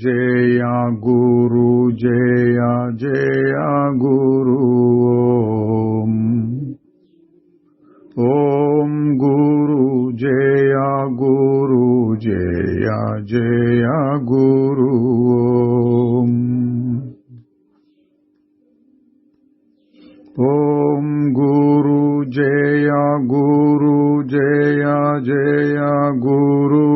జయ గురు జయ జయ గురు ఓం గురు జయ గురు జయ జయ గురు ఓం గురు జయ గురు జయ జయ గురు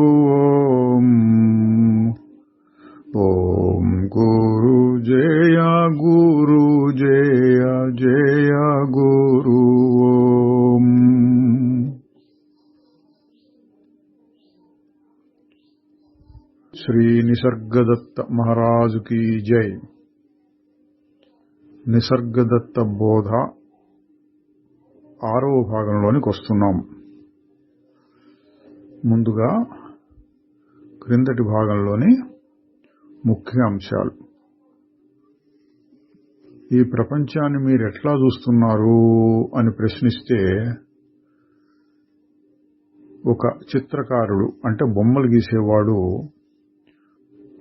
ఓం గురు జయ గురు జయ జయ గురు శ్రీ నిసర్గదత్త మహారాజు की జై. నిసర్గదత్త బోధ 6వ భాగంలోనికి వస్తున్నాం. ముందుగా క్రిందటి భాగంలోని ముఖ్య అంశాలు. ఈ ప్రపంచాన్ని మీరు ఎట్లా చూస్తున్నారు అని ప్రశ్నిస్తే, ఒక చిత్రకారుడు అంటే బొమ్మలు గీసేవాడు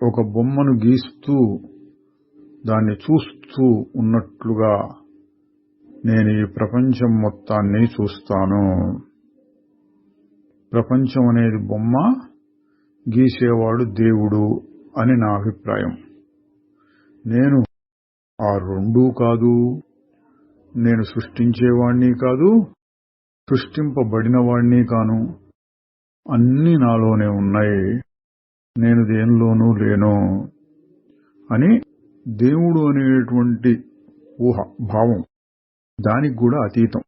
ఒక బొమ్మను గీస్తూ దాన్ని చూస్తూ ఉన్నట్లుగా నేను ఈ ప్రపంచం మొత్తాన్ని చూస్తాను. ప్రపంచం అనేది బొమ్మ, గీసేవాడు దేవుడు అని నా అభిప్రాయం. నేను ఆ రెండూ కాదు, నేను సృష్టించేవాణ్ణి కాదు, సృష్టింపబడినవాణ్ణి కాను. అన్నీ నాలోనే ఉన్నాయి, నేను దేనిలోనూ లేను అని దేవుడు అనేటువంటి ఊహ, భావం దానికి కూడా అతీతం.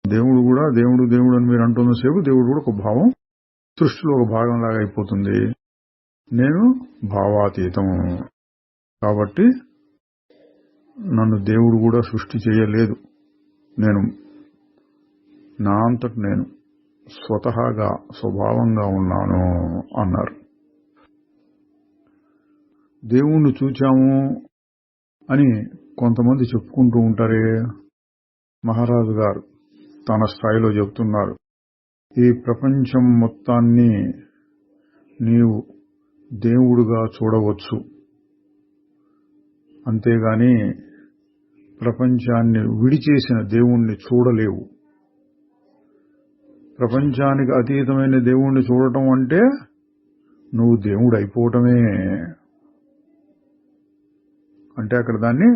దేవుడు కూడా దేవుడు దేవుడు అని మీరు అంటున్న సేపు దేవుడు కూడా ఒక భావం, సృష్టిలో ఒక భాగంలాగా అయిపోతుంది. నేను భావాతీతం. కాబట్టి నన్ను దేవుడు కూడా సృష్టి చేయలేదు. నేను నా అంతట నేను స్వతహాగా స్వభావంగా ఉన్నాను అన్నారు. దేవుణ్ణి చూచాము అని కొంతమంది చెప్పుకుంటూ ఉంటారే. మహారాజు గారు తన స్థాయిలో చెబుతున్నారు, ఈ ప్రపంచం మొత్తాన్ని నీవు దేవుడుగా చూడవచ్చు, అంతేగాని ప్రపంచాన్ని విడిచేసిన దేవుణ్ణి చూడలేవు. ప్రపంచానికి అతీతమైన దేవుణ్ణి చూడటం అంటే నువ్వు దేవుడు అయిపోవటమే. అంటే అక్కడ దాన్ని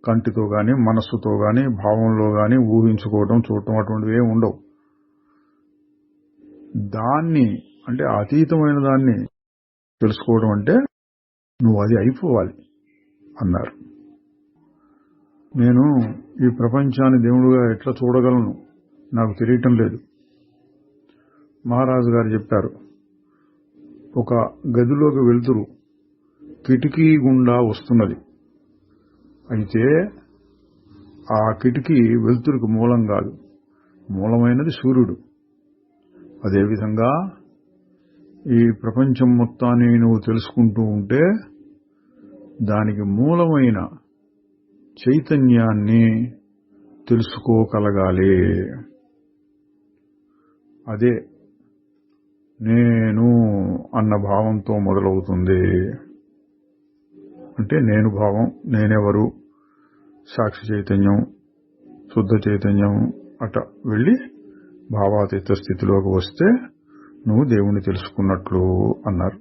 కంటితో గాని, మనస్సుతో గాని, భావంలో గాని ఊహించుకోవటం, చూడటం అటువంటివి ఏమి ఉండవు. దాన్ని అంటే అతీతమైన దాన్ని తెలుసుకోవడం అంటే నువ్వు అది అయిపోవాలి అన్నారు. నేను ఈ ప్రపంచాన్ని దేవుడుగా ఎట్లా చూడగలను నాకు తెలియటం లేదు. మహారాజు గారు చెప్పారు, ఒక గదిలోకి వెలుతురు కిటికీ గుండా వస్తున్నది. అయితే ఆ కిటికీ వెలుతురుకు మూలం కాదు, మూలమైనది సూర్యుడు. అదేవిధంగా ఈ ప్రపంచం మొత్తాన్ని నువ్వు తెలుసుకుంటూ ఉంటే దానికి మూలమైన చైతన్యాన్ని తెలుసుకోగలగాలి. అదే నేను అన్న భావంతో మొదలవుతుంది. అంటే నేను భావం, నేనెవరు, సాక్షి చైతన్యం, శుద్ధ చైతన్యం అట వెళ్ళి భావాతీత స్థితిలోకి వస్తే నువ్వు దేవుణ్ణి తెలుసుకున్నట్లు అన్నారు.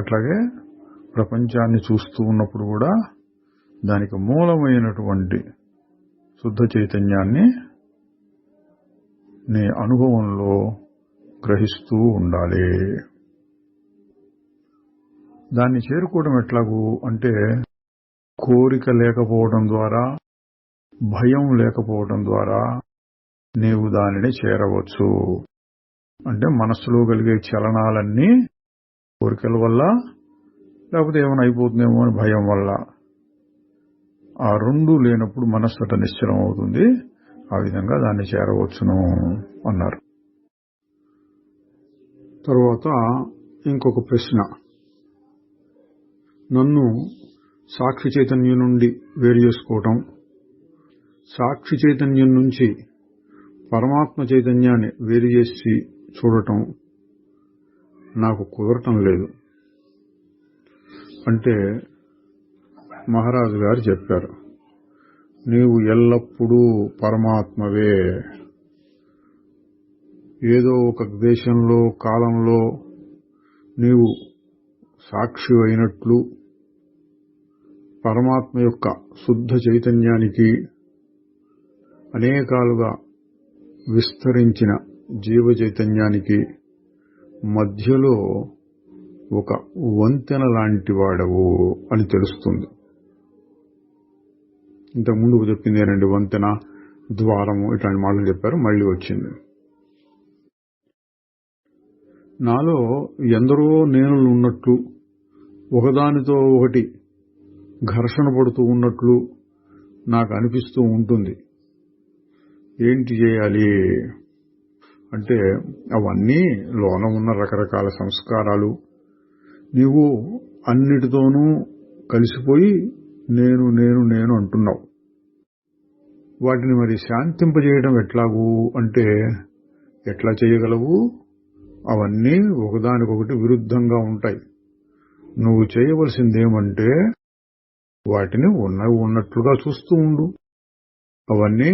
అట్లాగే ప్రపంచాన్ని చూస్తూ ఉన్నప్పుడు కూడా దానికి మూలమైనటువంటి శుద్ధ చైతన్యాన్ని నీ అనుభవంలో గ్రహిస్తూ ఉండాలి. దాన్ని చేరుకోవడం ఎట్లాగూ అంటే కోరిక లేకపోవడం ద్వారా, భయం లేకపోవడం ద్వారా నీవు దానిని చేరవచ్చు. అంటే మనస్సులో కలిగే చలనాలన్నీ కోరికల వల్ల, లేకపోతే ఏమైనా అయిపోతుందేమో అని భయం వల్ల. ఆ రెండూ లేనప్పుడు మనస్సు అట నిశ్చలం అవుతుంది. ఆ విధంగా దాన్ని చేరవచ్చును అన్నారు. తరువాత ఇంకొక ప్రశ్న, నన్ను సాక్షి చైతన్యం నుండి వేరు చేసుకోవటం, సాక్షి చైతన్యం నుంచి పరమాత్మ చైతన్యాన్ని వేరు చేసి చూడటం నాకు కుదరటం లేదు. అంటే మహారాజు గారు చెప్పారు, నీవు ఎల్లప్పుడూ పరమాత్మవే. ఏదో ఒక దేశంలో కాలంలో నీవు సాక్షి అయినట్లు పరమాత్మ యొక్క శుద్ధ చైతన్యానికి అనేకాలుగా విస్తరించిన జీవ చైతన్యానికి మధ్యలో ఒక వంతెన లాంటి వాడవు అని తెలుస్తుంది. ఇంతకుముందు చెప్పిందేనండి, వంతెన, ద్వారము, ఇట్లాంటి మాటలు చెప్పారు. మళ్ళీ వచ్చింది. నాలో ఎందరో నేనులు ఉన్నట్లు, ఒకదానితో ఒకటి ఘర్షణ పడుతూ ఉన్నట్లు నాకు అనిపిస్తూ ఉంటుంది. ఏంటి చేయాలి అంటే, అవన్నీ లోన ఉన్న రకరకాల సంస్కారాలు. నీవు అన్నిటితోనూ కలిసిపోయి నేను నేను నేను అంటున్నావు. వాటిని మరి శాంతింపజేయడం ఎట్లాగూ అంటే, ఎట్లా చేయగలవు? అవన్నీ ఒకదానికొకటి విరుద్ధంగా ఉంటాయి. నువ్వు చేయవలసిందేమంటే వాటిని ఉన్నట్లుగా చూస్తూ ఉండు. అవన్నీ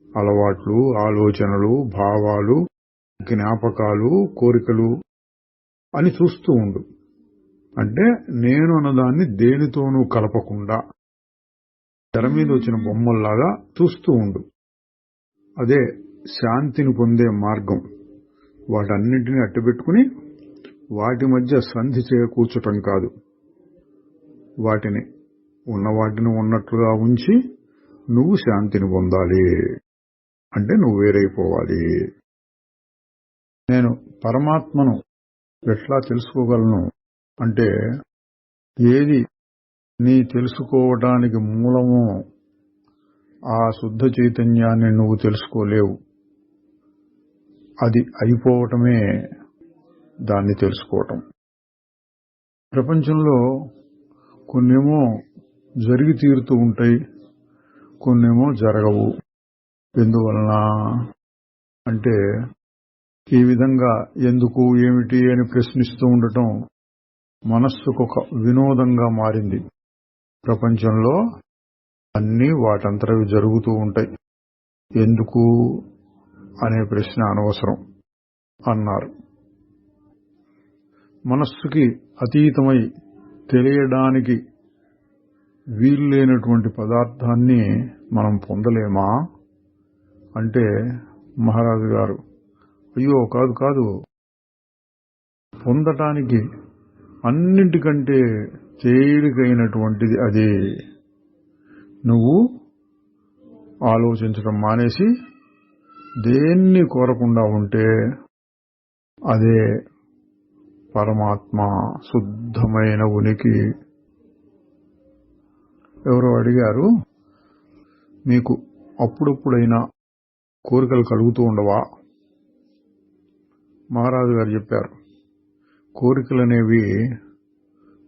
అలవాట్లు, ఆలోచనలు, భావాలు, జ్ఞాపకాలు, కోరికలు అని చూస్తూ ఉండు. అంటే నేను అన్నదాన్ని దేనితోనూ కలపకుండా తెర మీద వచ్చిన బొమ్మల్లాగా చూస్తూ ఉండు. అదే శాంతిని పొందే మార్గం. వాటన్నింటినీ అట్టబెట్టుకుని వాటి మధ్య సంధి కూర్చటం కాదు. వాటిని ఉన్నట్లుగా ఉంచి నువ్వు శాంతిని పొందాలి. అంటే నువ్వు వేరైపోవాలి. నేను పరమాత్మను ఎట్లా తెలుసుకోగలను అంటే, ఏది నీ తెలుసుకోవటానికి మూలమో ఆ శుద్ధ చైతన్యాన్ని నువ్వు తెలుసుకోలేవు. అది అయిపోవటమే దాన్ని తెలుసుకోవటం. ప్రపంచంలో కొన్నేమో జరిగి తీరుతూ ఉంటాయి, కొన్నేమో జరగవు. ఎందువలన అంటే, ఈ విధంగా ఎందుకు ఏమిటి అని ప్రశ్నిస్తూ ఉండటం మనస్సుకొక వినోదంగా మారింది. ప్రపంచంలో అన్నీ వాటంతరవి జరుగుతూ ఉంటాయి. ఎందుకు అనే ప్రశ్న అనవసరం అన్నారు. మనస్సుకి అతీతమై తెలియడానికి వీల్లేనటువంటి పదార్థాన్ని మనం పొందలేమా అంటే, మహారాజు గారు అయ్యో కాదు, పొందటానికి అన్నింటికంటే తేలికైనటువంటిది అదే. నువ్వు ఆలోచించడం మానేసి దేన్ని కోరకుండా ఉంటే అదే పరమాత్మ శుద్ధమైన ఉనికి. ఎవరో అడిగారు, మీకు అప్పుడప్పుడైనా కోరికలు కలుగుతూ ఉండవా? మహారాజు గారు చెప్పారు, కోరికలనేవి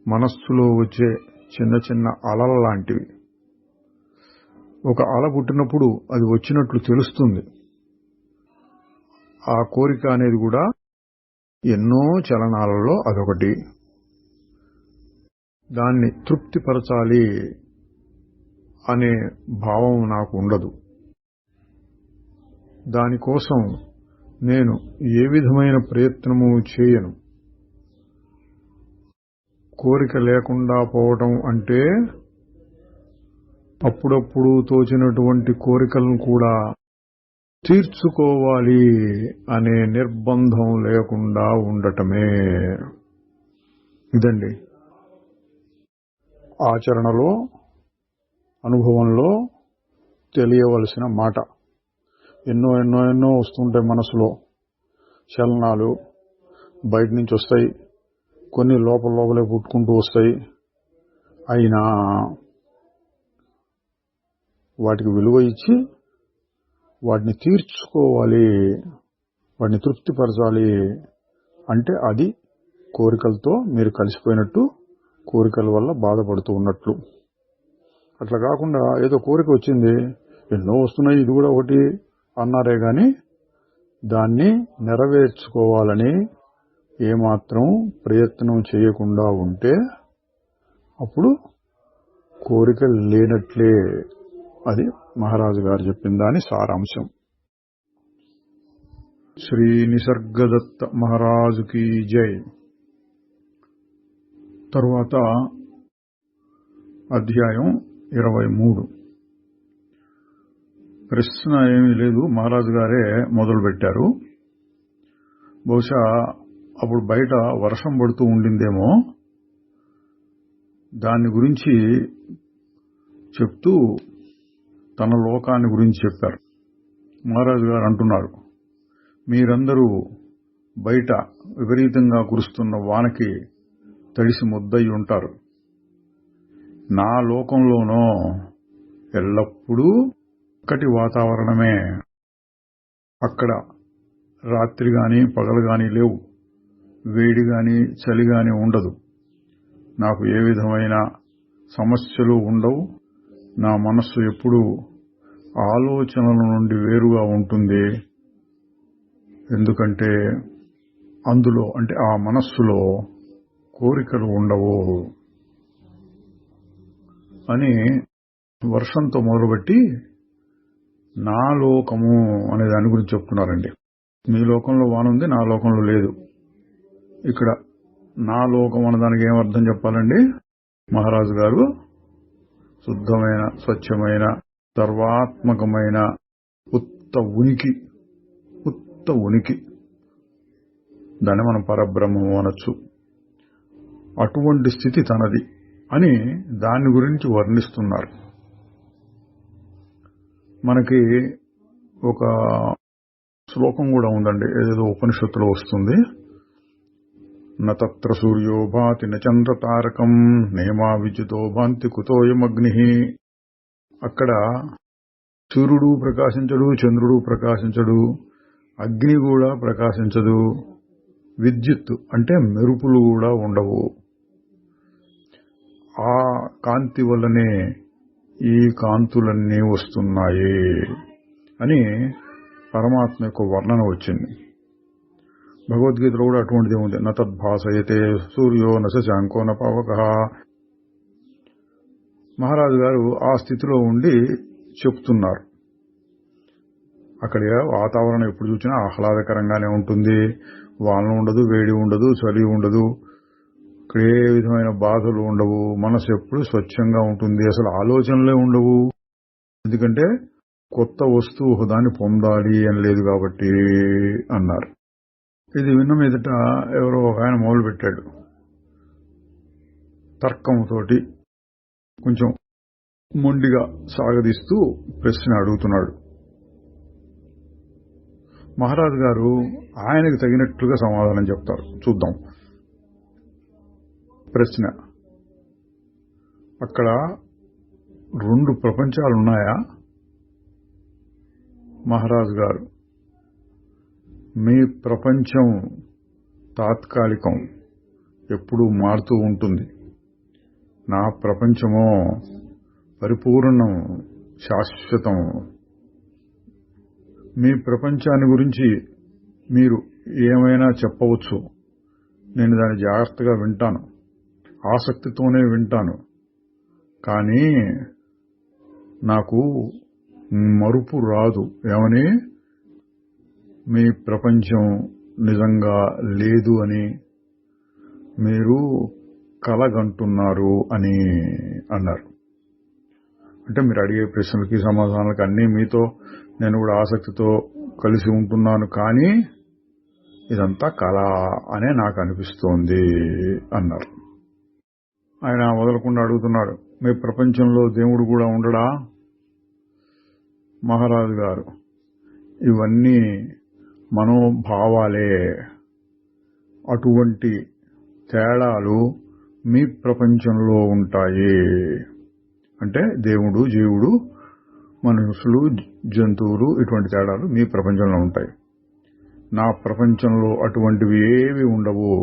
మనస్సులో వచ్చే చిన్న చిన్న అలల లాంటివి. ఒక అల పుట్టినప్పుడు అది వచ్చినట్లు తెలుస్తుంది. ఆ కోరిక అనేది కూడా ఎన్నో చలనాలలో అదొకటి. దాన్ని తృప్తిపరచాలి అనే భావం నాకు ఉండదు. దానికోసం నేను ఏ విధమైన ప్రయత్నము చేయను. కోరిక లేకుండా పోవటం అంటే అప్పుడప్పుడు తోచినటువంటి కోరికలను కూడా తీర్చుకోవాలి అనే నిర్బంధం లేకుండా ఉండటమే. ఇదండి ఆచరణలో, అనుభవంలో తెలియవలసిన మాట. ఎన్నో ఎన్నో ఎన్నో వస్తుంటాయి మనసులో, చలనాలు బయట నుంచి వస్తాయి, కొన్ని లోపలే పుట్టుకుంటూ వస్తాయి. అయినా వాటికి విలువ ఇచ్చి వాటిని తీర్చుకోవాలి, వాటిని తృప్తిపరచాలి అంటే అది కోరికలతో మీరు కలిసిపోయినట్టు, కోరికల వల్ల బాధపడుతూ ఉన్నట్లు. అట్లా కాకుండా ఏదో కోరిక వచ్చింది, ఎన్నో వస్తున్నాయి, ఇది కూడా ఒకటి అన్నారే గాని దాన్ని నెరవేర్చుకోవాలని ఏమాత్రం ప్రయత్నం చేయకుండా ఉంటే అప్పుడు కోరిక లేనట్లే. అది మహారాజు గారు చెప్పిన దాని సారాంశం. శ్రీ నిసర్గదత్త మహారాజుకి జై. తరువాత అధ్యాయం 23. ప్రశ్న ఏమీ లేదు, మహారాజు గారే మొదలు పెట్టారు. బహుశా అప్పుడు బయట వర్షం పడుతూ ఉండిందేమో, దాని గురించి చెప్తూ తన లోకాన్ని గురించి చెప్పారు. మహారాజు గారు అంటున్నారు, మీరందరూ బయట విపరీతంగా కురుస్తున్న వానకి తడిసి ముద్దయి ఉంటారు. నా లోకంలోనో ఎల్లప్పుడూ చక్కటి వాతావరణమే. అక్కడ రాత్రి గాని పగలు గాని లేవు, వేడి గాని చలి గాని ఉండదు. నాకు ఏ విధమైన సమస్యలు ఉండవు. నా మనస్సు ఎప్పుడూ ఆలోచనల నుండి వేరుగా ఉంటుంది. ఎందుకంటే అందులో, అంటే ఆ మనస్సులో కోరికలు ఉండవు అని వర్షంతో మొదలుపెట్టి నా లోకము అనే దాని గురించి చెప్తున్నారండి. మీ లోకంలో వాన ఉంది, నా లోకంలో లేదు. ఇక్కడ నా లోకం అన్నదానికి ఏమర్థం చెప్పాలండి? మహారాజు గారు శుద్ధమైన, స్వచ్ఛమైన, సర్వాత్మకమైన ఉత్త ఉనికి, దాన్ని మనం పరబ్రహ్మము అనొచ్చు. అటువంటి స్థితి తనది అని దాని గురించి వర్ణిస్తున్నారు. మనకి ఒక శ్లోకం కూడా ఉందండి, ఏదేదో ఉపనిషత్తులో వస్తుంది. నత్ర సూర్యో భాతి నచంద్ర తారకం నేమా విద్యుతో భాంతి కుతోయమగ్ని. అక్కడ సూర్యుడు ప్రకాశించడు, చంద్రుడు ప్రకాశించడు, అగ్ని కూడా ప్రకాశించదు, విద్యుత్ అంటే మెరుపులు కూడా ఉండవు. ఆ కాంతి వల్లనే ఈ కాంతులన్నీ వస్తున్నాయి అని పరమాత్మ యొక్క వర్ణన వచ్చింది. భగవద్గీతలో కూడా అటువంటిది ఉంది. నతద్భాసయతే సూర్యో నశాంకో నపవకః. మహారాజు గారు ఆ స్థితిలో ఉండి చెప్తున్నారు. అక్కడ వాతావరణం ఎప్పుడు చూసినా ఆహ్లాదకరంగానే ఉంటుంది. వాన ఉండదు, వేడి ఉండదు, చలి ఉండదు, ఇక్కడ ఏ విధమైన బాధలు ఉండవు. మనసు ఎప్పుడు స్వచ్ఛంగా ఉంటుంది, అసలు ఆలోచనలే ఉండవు. ఎందుకంటే కొత్త వస్తువు దాన్ని పొందాలి అని లేదు కాబట్టి అన్నారు. ఇది విన్న మీదట ఎవరో ఒక ఆయన మొదలు పెట్టాడు, తర్కంతోటి కొంచెం మొండిగా సాగదీస్తూ ప్రశ్న అడుగుతున్నాడు. మహారాజు గారు ఆయనకు తగినట్లుగా సమాధానం చెప్తారు. చూద్దాం. ప్రశ్న, అక్కడ 2 ప్రపంచాలున్నాయా? మహారాజు గారు, మీ ప్రపంచం తాత్కాలికం, ఎప్పుడూ మారుతూ ఉంటుంది. నా ప్రపంచమో పరిపూర్ణం, శాశ్వతం. మీ ప్రపంచాన్ని గురించి మీరు ఏమైనా చెప్పవచ్చు, నేను దాన్ని జాగ్రత్తగా వింటాను, ఆసక్తితోనే వింటాను. కానీ నాకు మరుపు రాదు. ఏమని? మీ ప్రపంచం నిజంగా లేదు అని, మీరు కలగంటున్నారు అని అన్నారు. అంటే మీరు అడిగే ప్రశ్నలకి సమాధానాలకి అన్నీ మీతో నేను కూడా ఆసక్తితో కలిసి ఉంటున్నాను, కానీ ఇదంతా కళ అనే నాకు అనిపిస్తోంది అన్నారు. ఆయన వదలకుండా అడుగుతున్నాడు, మీ ప్రపంచంలో దేవుడు కూడా ఉండడా? మహారాజు గారు, ఇవన్నీ మనోభావాలే. అటువంటి తేడాలు మీ ప్రపంచంలో ఉంటాయి. అంటే దేవుడు, జీవుడు, మనుషులు, జంతువులు, ఇటువంటి తేడాలు మీ ప్రపంచంలో ఉంటాయి. నా ప్రపంచంలో అటువంటివి ఏవి ఉండవు.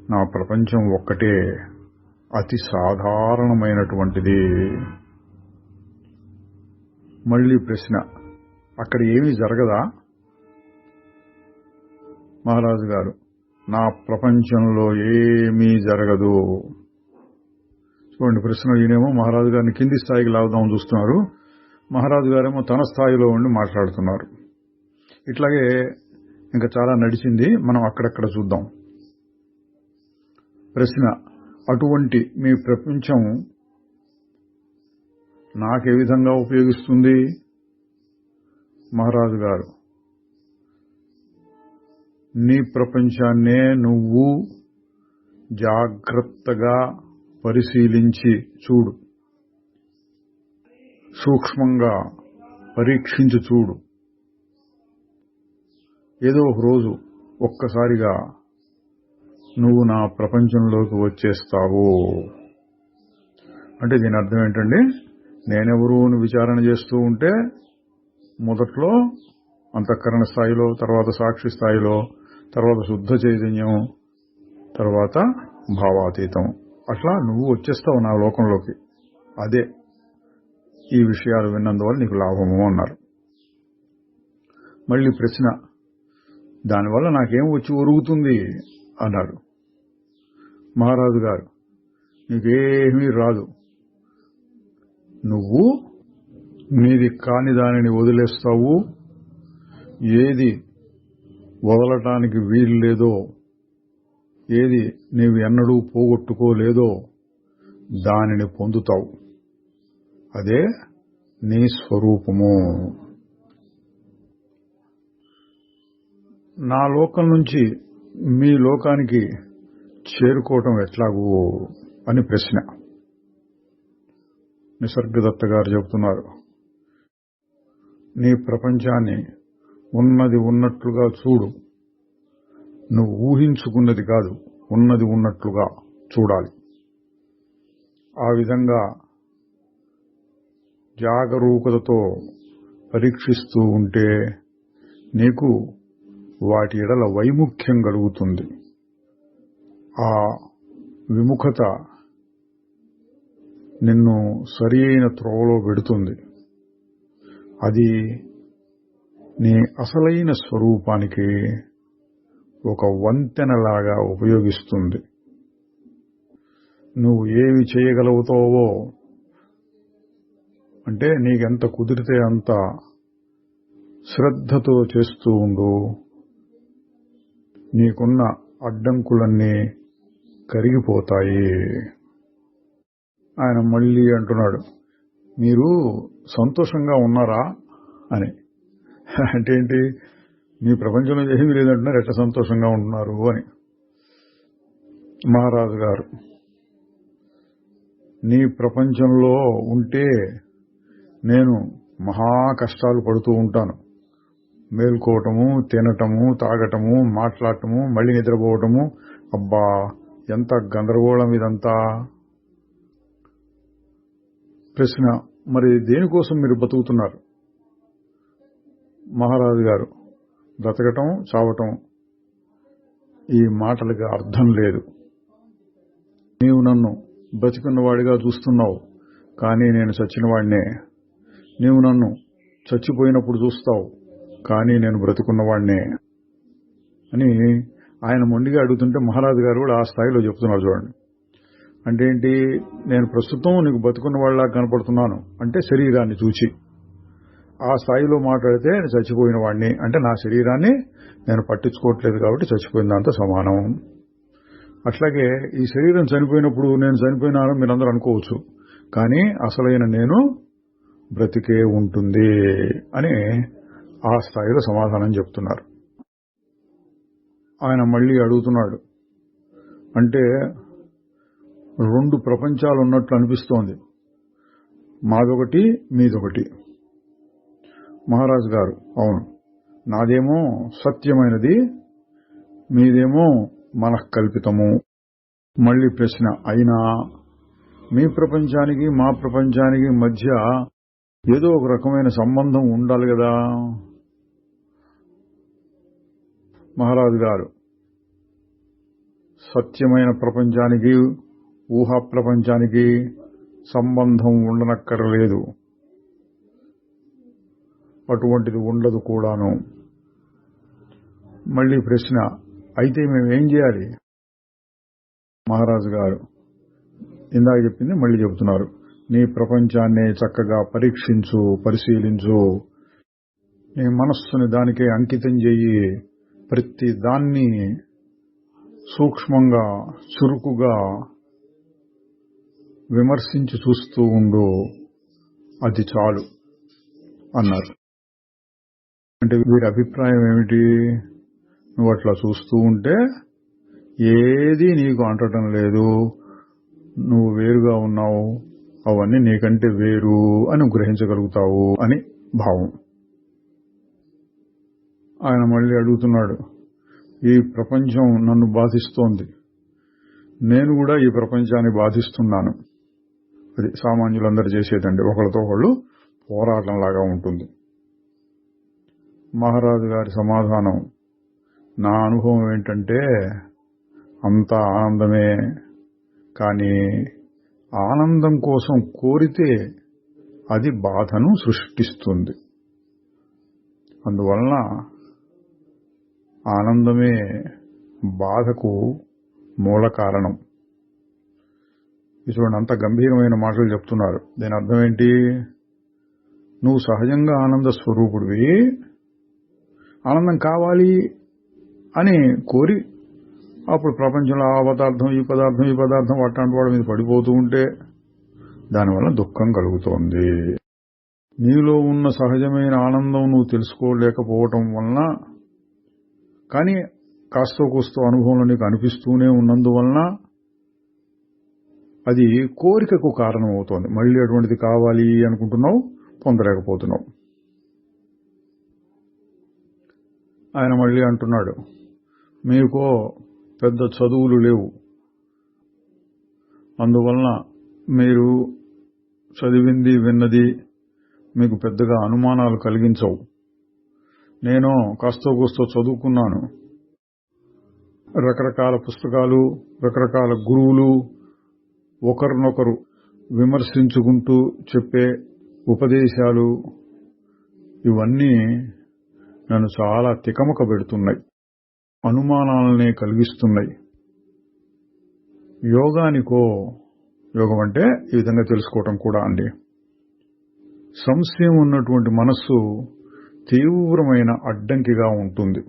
నా ప్రపంచం ఒక్కటే, అతి సాధారణమైనటువంటిది. మళ్ళీ ప్రశ్న, అక్కడ ఏమీ జరగదా? మహారాజు గారు, నా ప్రపంచంలో ఏమీ జరగదు. చూడండి ప్రశ్న. ఈయనేమో మహారాజు గారిని కింది స్థాయికి లాగుదామని చూస్తున్నారు, మహారాజు గారేమో తన స్థాయిలో ఉండి మాట్లాడుతున్నారు. ఇట్లాగే ఇంకా చాలా నడిచింది, మనం అక్కడక్కడ చూద్దాం. ప్రశ్న: అటువంటి మీ ప్రపంచం నాకే విధంగా ఉపయోగిస్తుంది? మహారాజు గారు: నీ ప్రపంచాన్నే నువ్వు జాగ్రత్తగా పరిశీలించి చూడు, సూక్ష్మంగా పరీక్షించి చూడు. ఏదో ఒక రోజు ఒక్కసారిగా నువ్వు నా ప్రపంచంలోకి వచ్చేస్తావు. అంటే దీని అర్థం ఏంటండి? నేనెవరు అని విచారణ చేస్తూ ఉంటే మొదట్లో అంతఃకరణ స్థాయిలో, తర్వాత సాక్షి స్థాయిలో, తర్వాత శుద్ధ చైతన్యం, తర్వాత భావాతీతం, అట్లా నువ్వు వచ్చేస్తావు నా లోకంలోకి. అదే ఈ విషయాలు విన్నందువల్ల నీకు లాభము అన్నారు. మళ్ళీ ప్రశ్న: దానివల్ల నాకేం వచ్చి ఒరుగుతుంది అన్నాడు. మహారాజు గారు: నీకేమీ రాదు. నువ్వు నీది కాని దానిని వదిలేస్తావు. ఏది వదలటానికి వీలు లేదో, ఏది నీవు ఎన్నడూ పోగొట్టుకోలేదో దానిని పొందుతావు. అదే నీ స్వరూపము. నా లోకం నుంచి మీ లోకానికి చేరుకోవటం ఎట్లాగూ అని ప్రశ్న. నిసర్గదత్త గారు చెబుతున్నారు, నీ ప్రపంచాన్ని ఉన్నది ఉన్నట్లుగా చూడు. నువ్వు ఊహించుకున్నది కాదు, ఉన్నది ఉన్నట్లుగా చూడాలి. ఆ విధంగా జాగరూకతతో పరీక్షిస్తూ ఉంటే నీకు వాటి ఎడల వైముఖ్యం కలుగుతుంది. ఆ విముఖత నిన్ను సరి అయిన త్రోవలో పెడుతుంది. అది నీ అసలైన స్వరూపానికి ఒక వంతెనలాగా ఉపయోగిస్తుంది. నువ్వు ఏమి చేయగలుగుతావో, అంటే నీకెంత కుదిరితే అంత శ్రద్ధతో చేస్తూ ఉండు. నీకున్న అడ్డంకులన్నీ కరిగిపోతాయి. ఆయన మళ్ళీ అంటున్నాడు, మీరు సంతోషంగా ఉన్నారా అని. అంటే ఏంటి? మీ ప్రపంచంలో ఏమీ లేదంటున్నారు, ఎట్లా సంతోషంగా ఉంటున్నారు అని. మహారాజు గారు: నీ ప్రపంచంలో ఉంటే నేను మహా కష్టాలు పడుతూ ఉంటాను. మేల్కోవటము, తినటము, తాగటము, మాట్లాడటము, మళ్ళీ నిద్రపోవటము. అబ్బా, ఎంత గందరగోళం ఇదంతా. ప్రశ్న: మరి దేనికోసం మీరు బతుకుతున్నారు? మహారాజు గారు: బ్రతకటం, చావటం. ఈ మాటలకు అర్థం లేదు. నీవు నన్ను బ్రతికున్నవాడిగా చూస్తున్నావు, కానీ నేను చచ్చినవాడినే. నీవు నన్ను చచ్చిపోయినప్పుడు చూస్తావు, కానీ నేను బ్రతికున్నవాడినే అని ఆయన మొండిగా అడుగుతుంటే మహారాజు గారు కూడా ఆ స్థాయిలో చెప్తున్నారు. చూడండి, అంటే ఏంటి? నేను ప్రస్తుతం నీకు బతుకున్నవాడిలా కనపడుతున్నాను అంటే శరీరాన్ని చూచి. ఆ స్థాయిలో మాట్లాడితే నేను చచ్చిపోయిన వాడిని అంటే నా శరీరాన్ని నేను పట్టించుకోవట్లేదు కాబట్టి చచ్చిపోయిన దాంతో సమానం. అట్లాగే ఈ శరీరం చనిపోయినప్పుడు నేను చనిపోయినాను మీరందరూ అనుకోవచ్చు, కానీ అసలైన నేను బ్రతికే ఉంటుంది అని ఆ స్థాయిలో సమాధానం చెప్తున్నారు. ఆయన మళ్ళీ అడుగుతున్నాడు, అంటే రెండు ప్రపంచాలు ఉన్నట్లు అనిపిస్తోంది, మాదొకటి మీదొకటి. మహారాజు గారు: అవును, నాదేమో సత్యమైనది, మీదేమో మనఃకల్పితము. మళ్ళీ ప్రశ్న: అయినా మీ ప్రపంచానికి మా ప్రపంచానికి మధ్య ఏదో ఒక రకమైన సంబంధం ఉండాలి కదా? మహారాజు గారు: సత్యమైన ప్రపంచానికి ఊహా ప్రపంచానికి సంబంధం ఉండనక్కర్లేదు, అటువంటిది ఉండదు కూడాను. మళ్ళీ ప్రశ్న: అయితే మేమేం చేయాలి? మహారాజు గారు: ఇందాక చెప్పింది మళ్ళీ చెబుతున్నారు. నీ ప్రపంచాన్ని చక్కగా పరీక్షించు, పరిశీలించు, నీ మనస్సుని దానికే అంకితం చెయ్యి, ప్రతి దాన్ని సూక్ష్మంగా చురుకుగా విమర్శించి చూస్తూ ఉండు, అది చాలు అన్నారు. అంటే వీరి అభిప్రాయం ఏమిటి? నువ్వు అట్లా చూస్తూ ఉంటే ఏది నీకు అంటడం లేదు, నువ్వు వేరుగా ఉన్నావు, అవన్నీ నీకంటే వేరు అని గ్రహించగలుగుతావు అని భావం. ఆయన మళ్ళీ అడుగుతున్నాడు, ఈ ప్రపంచం నన్ను బాధిస్తోంది, నేను కూడా ఈ ప్రపంచాన్ని బాధిస్తున్నాను. అది సామాన్యులందరూ చేసేదండి, ఒకళ్ళతో ఒకళ్ళు పోరాటంలాగా ఉంటుంది. మహారాజు గారి సమాధానం, నా అనుభవం ఏంటంటే అంతా ఆనందమే, కానీ ఆనందం కోసం కోరితే అది బాధను సృష్టిస్తుంది. అందువలన ఆనందమే బాధకు మూల కారణం. చూడండి, అంత గంభీరమైన మాటలు చెప్తున్నారు. దీని అర్థం ఏంటి? నువ్వు సహజంగా ఆనంద స్వరూపుడివి, ఆనందం కావాలి అని కోరి అప్పుడు ప్రపంచంలో ఆ పదార్థం ఈ పదార్థం ఈ పదార్థం అట్లాంటి వాడి మీద పడిపోతూ ఉంటే దానివల్ల దుఃఖం కలుగుతోంది. నీలో ఉన్న సహజమైన ఆనందం నువ్వు తెలుసుకోలేకపోవటం వలన, కానీ కాస్తో కూస్తో అనుభవంలో నీకు అనిపిస్తూనే ఉన్నందువలన అది కోరికకు కారణమవుతోంది. మళ్ళీ అటువంటిది కావాలి అనుకుంటున్నావు, పొందలేకపోతున్నావు. ఆయన మళ్ళీ అంటున్నాడు, మీకు పెద్ద చదువులు లేవు, అందువలన మీరు చదివింది విన్నది మీకు పెద్దగా అనుమానాలు కలిగించవు. నేను కాస్తో కూస్తో చదువుకున్నాను, రకరకాల పుస్తకాలు, రకరకాల గురువులు ఒకరినొకరు విమర్శించుకుంటూ చెప్పే ఉపదేశాలు, ఇవన్నీ నన్ను చాలా తికమక పెడుతున్నాయి, అనుమానాలనే కలిగిస్తున్నాయి. యోగం అంటే ఈ విధంగా తెలుసుకోవటం కూడా అండి. సంశయం ఉన్నటువంటి మనస్సు తీవ్రమైన అడ్డంకిగా ఉంటుంది.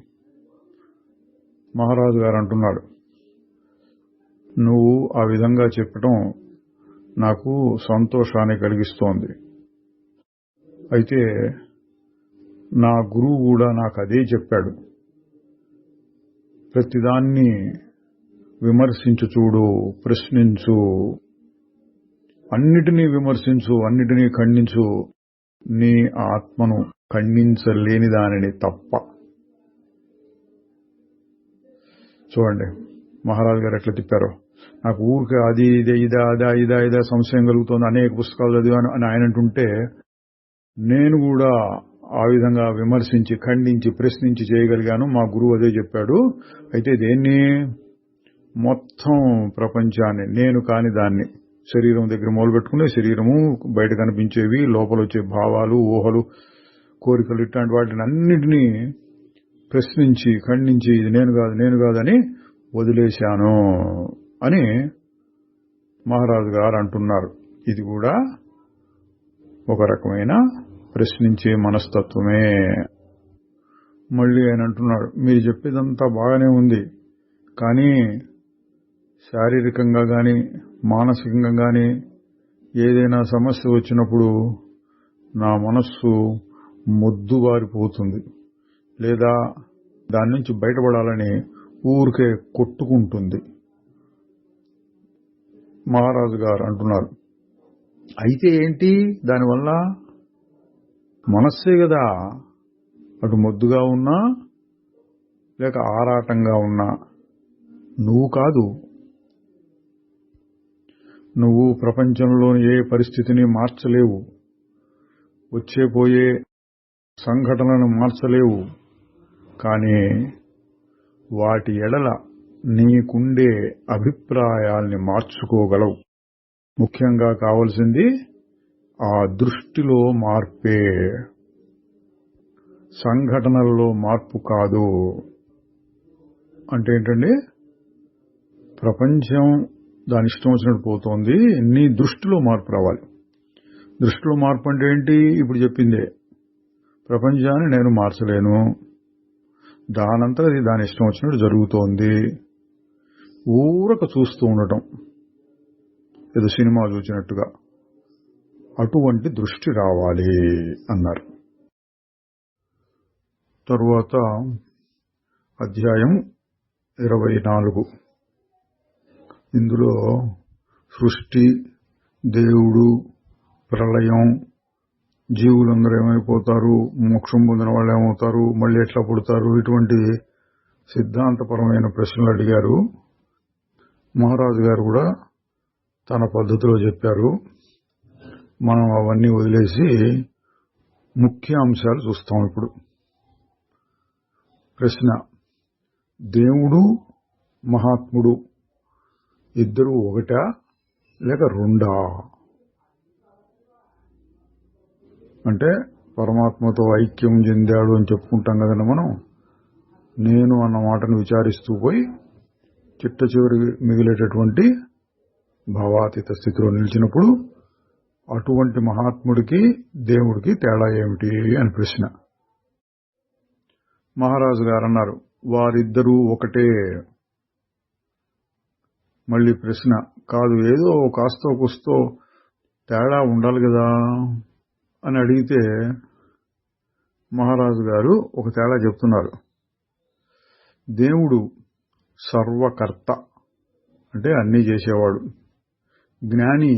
మహారాజు గారు అంటున్నాడు, నువ్వు ఆ విధంగా చెప్పటం నాకు సంతోషాన్ని కలిగిస్తోంది. అయితే నా గురువు కూడా నాకు అదే చెప్పాడు, ప్రతిదాన్ని విమర్శించు చూడు, ప్రశ్నించు, అన్నిటినీ విమర్శించు, అన్నిటినీ ఖండించు, నీ ఆత్మను ఖండించలేని దానిని తప్ప. చూడండి మహారాజు గారు ఎట్లా తిప్పారో. నాకు ఊరికే అది ఇదా సంశయం కలుగుతోంది, అనేక పుస్తకాలు చదివాను అని ఆయన అంటుంటే, నేను కూడా ఆ విధంగా విమర్శించి ఖండించి ప్రశ్నించి చేయగలిగాను. మా గురువు అదే చెప్పాడు. అయితే దేన్ని? మొత్తం ప్రపంచాన్ని, నేను కాని దాన్ని, శరీరం దగ్గర మొదలుపెట్టుకునే శరీరము, బయట కనిపించేవి, లోపల వచ్చే భావాలు, ఊహలు, కోరికలు, ఇట్లాంటి వాటిని అన్నిటినీ ప్రశ్నించి ఖండించి ఇది నేను కాదని వదిలేశాను అని మహారాజు గారు అంటున్నారు. ఇది కూడా ఒక రకమైన ప్రశ్నించే మనస్తత్వమే. మళ్ళీ ఆయన అంటున్నాడు, మీరు చెప్పేదంతా బాగానే ఉంది, కానీ శారీరకంగా గాని మానసికంగా గాని ఏదైనా సమస్య వచ్చినప్పుడు నా మనస్సు మొద్దుబారిపోతుంది, లేదా దాని నుంచి బయటపడాలని ఊరికే కొట్టుకుంటుంది. మహారాజు గారు అంటున్నారు, అయితే ఏంటి దానివల్ల? మనస్సే కదా, అటు మొద్దుగా ఉన్నా లేక ఆరాటంగా ఉన్నా నువ్వు కాదు. నువ్వు ప్రపంచంలోని ఏ పరిస్థితిని మార్చలేవు, వచ్చేపోయే సంఘటనలను మార్చలేవు, కానీ వాటి ఎడల నీకుండే అభిప్రాయాల్ని మార్చుకోగలవు. ముఖ్యంగా కావలసింది ఆ దృష్టిలో మార్పే, సంఘటనలలో మార్పు కాదు. అంటే ఏంటండి? ప్రపంచం దాని ఇష్టం వచ్చినట్టు పోతోంది. నీ దృష్టిలో మార్పు రావాలి. దృష్టిలో మార్పు అంటే ఏంటి? ఇప్పుడు చెప్పిందే. ప్రపంచాన్ని నేను మార్చలేను, దానంతా అది దాని ఇష్టం వచ్చినట్టు జరుగుతోంది. ఊరక చూస్తూ ఉండటం, ఏదో సినిమా చూసినట్టుగా. అటువంటి దృష్టి రావాలి అన్నారు. తరువాత అధ్యాయం 24. ఇందులో సృష్టి, దేవుడు, ప్రళయం, జీవులందరూ ఏమైపోతారు, మోక్షం పొందిన వాళ్ళు ఏమవుతారు, మళ్ళీ ఎట్లా పుడతారు, ఇటువంటి సిద్ధాంతపరమైన ప్రశ్నలు అడిగారు. మహారాజు గారు కూడా తన పద్ధతిలో చెప్పారు. మనం అవన్నీ వదిలేసి ముఖ్య అంశాలు చూస్తాం ఇప్పుడు. ప్రశ్న: దేవుడు, మహాత్ముడు ఇద్దరు ఒకటా లేక రెండా? అంటే పరమాత్మతో ఐక్యం చెందాడు అని చెప్పుకుంటాం కదండి మనం. నేను అన్న మాటను విచారిస్తూ పోయి చిట్ట చివరి మిగిలేటటువంటి భావాతీత స్థితిలో నిలిచినప్పుడు అటువంటి మహాత్ముడికి దేవుడికి తేడా ఏమిటి అని ప్రశ్న. మహారాజు గారు అన్నారు, వారిద్దరూ ఒకటే. మళ్ళీ ప్రశ్న: కాదు, ఏదో కాస్తో కూస్తో తేడా ఉండాలి కదా అని అడిగితే మహారాజు గారు ఒక తేడా చెప్తున్నారు. దేవుడు సర్వకర్త, అంటే అన్నీ చేసేవాడు. జ్ఞాని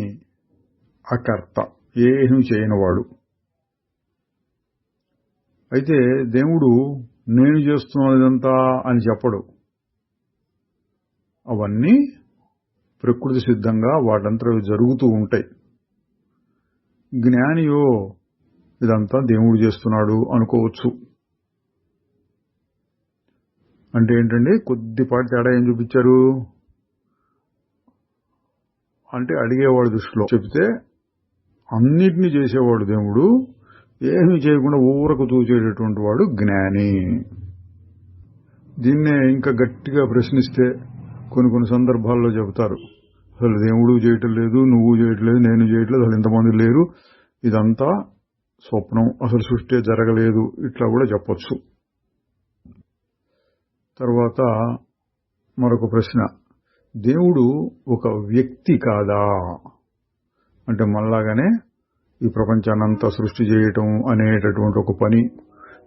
అకర్త, ఏమీ చేయనివాడు. అయితే దేవుడు నేను చేస్తున్నదంతా అని చెప్పడు. అవన్నీ ప్రకృతి సిద్ధంగా వాటంతా జరుగుతూ ఉంటాయి. జ్ఞానియో ఇదంతా దేవుడు చేస్తున్నాడు అనుకోవచ్చు. అంటే ఏంటండి, కొద్దిపాటి తేడా ఏం చూపించారు అంటే, అడిగేవాడు దృష్టిలో చెప్తే అన్నిటినీ చేసేవాడు దేవుడు, ఏమీ చేయకుండా ఊరకు చూసేటటువంటి వాడు జ్ఞాని. దీన్నే ఇంకా గట్టిగా ప్రశ్నిస్తే కొన్ని సందర్భాల్లో చెబుతారు, అసలు దేవుడు చేయటం లేదు, నువ్వు చేయట్లేదు, నేను చేయట్లేదు, అసలు ఇంతమంది లేరు, ఇదంతా స్వప్నం, అసలు సృష్టి జరగలేదు, ఇట్లా కూడా చెప్పొచ్చు. తర్వాత మరొక ప్రశ్న: దేవుడు ఒక వ్యక్తి కాదా? అంటే మనలాగానే ఈ ప్రపంచాన్నంతా సృష్టి చేయటం అనేటటువంటి ఒక పని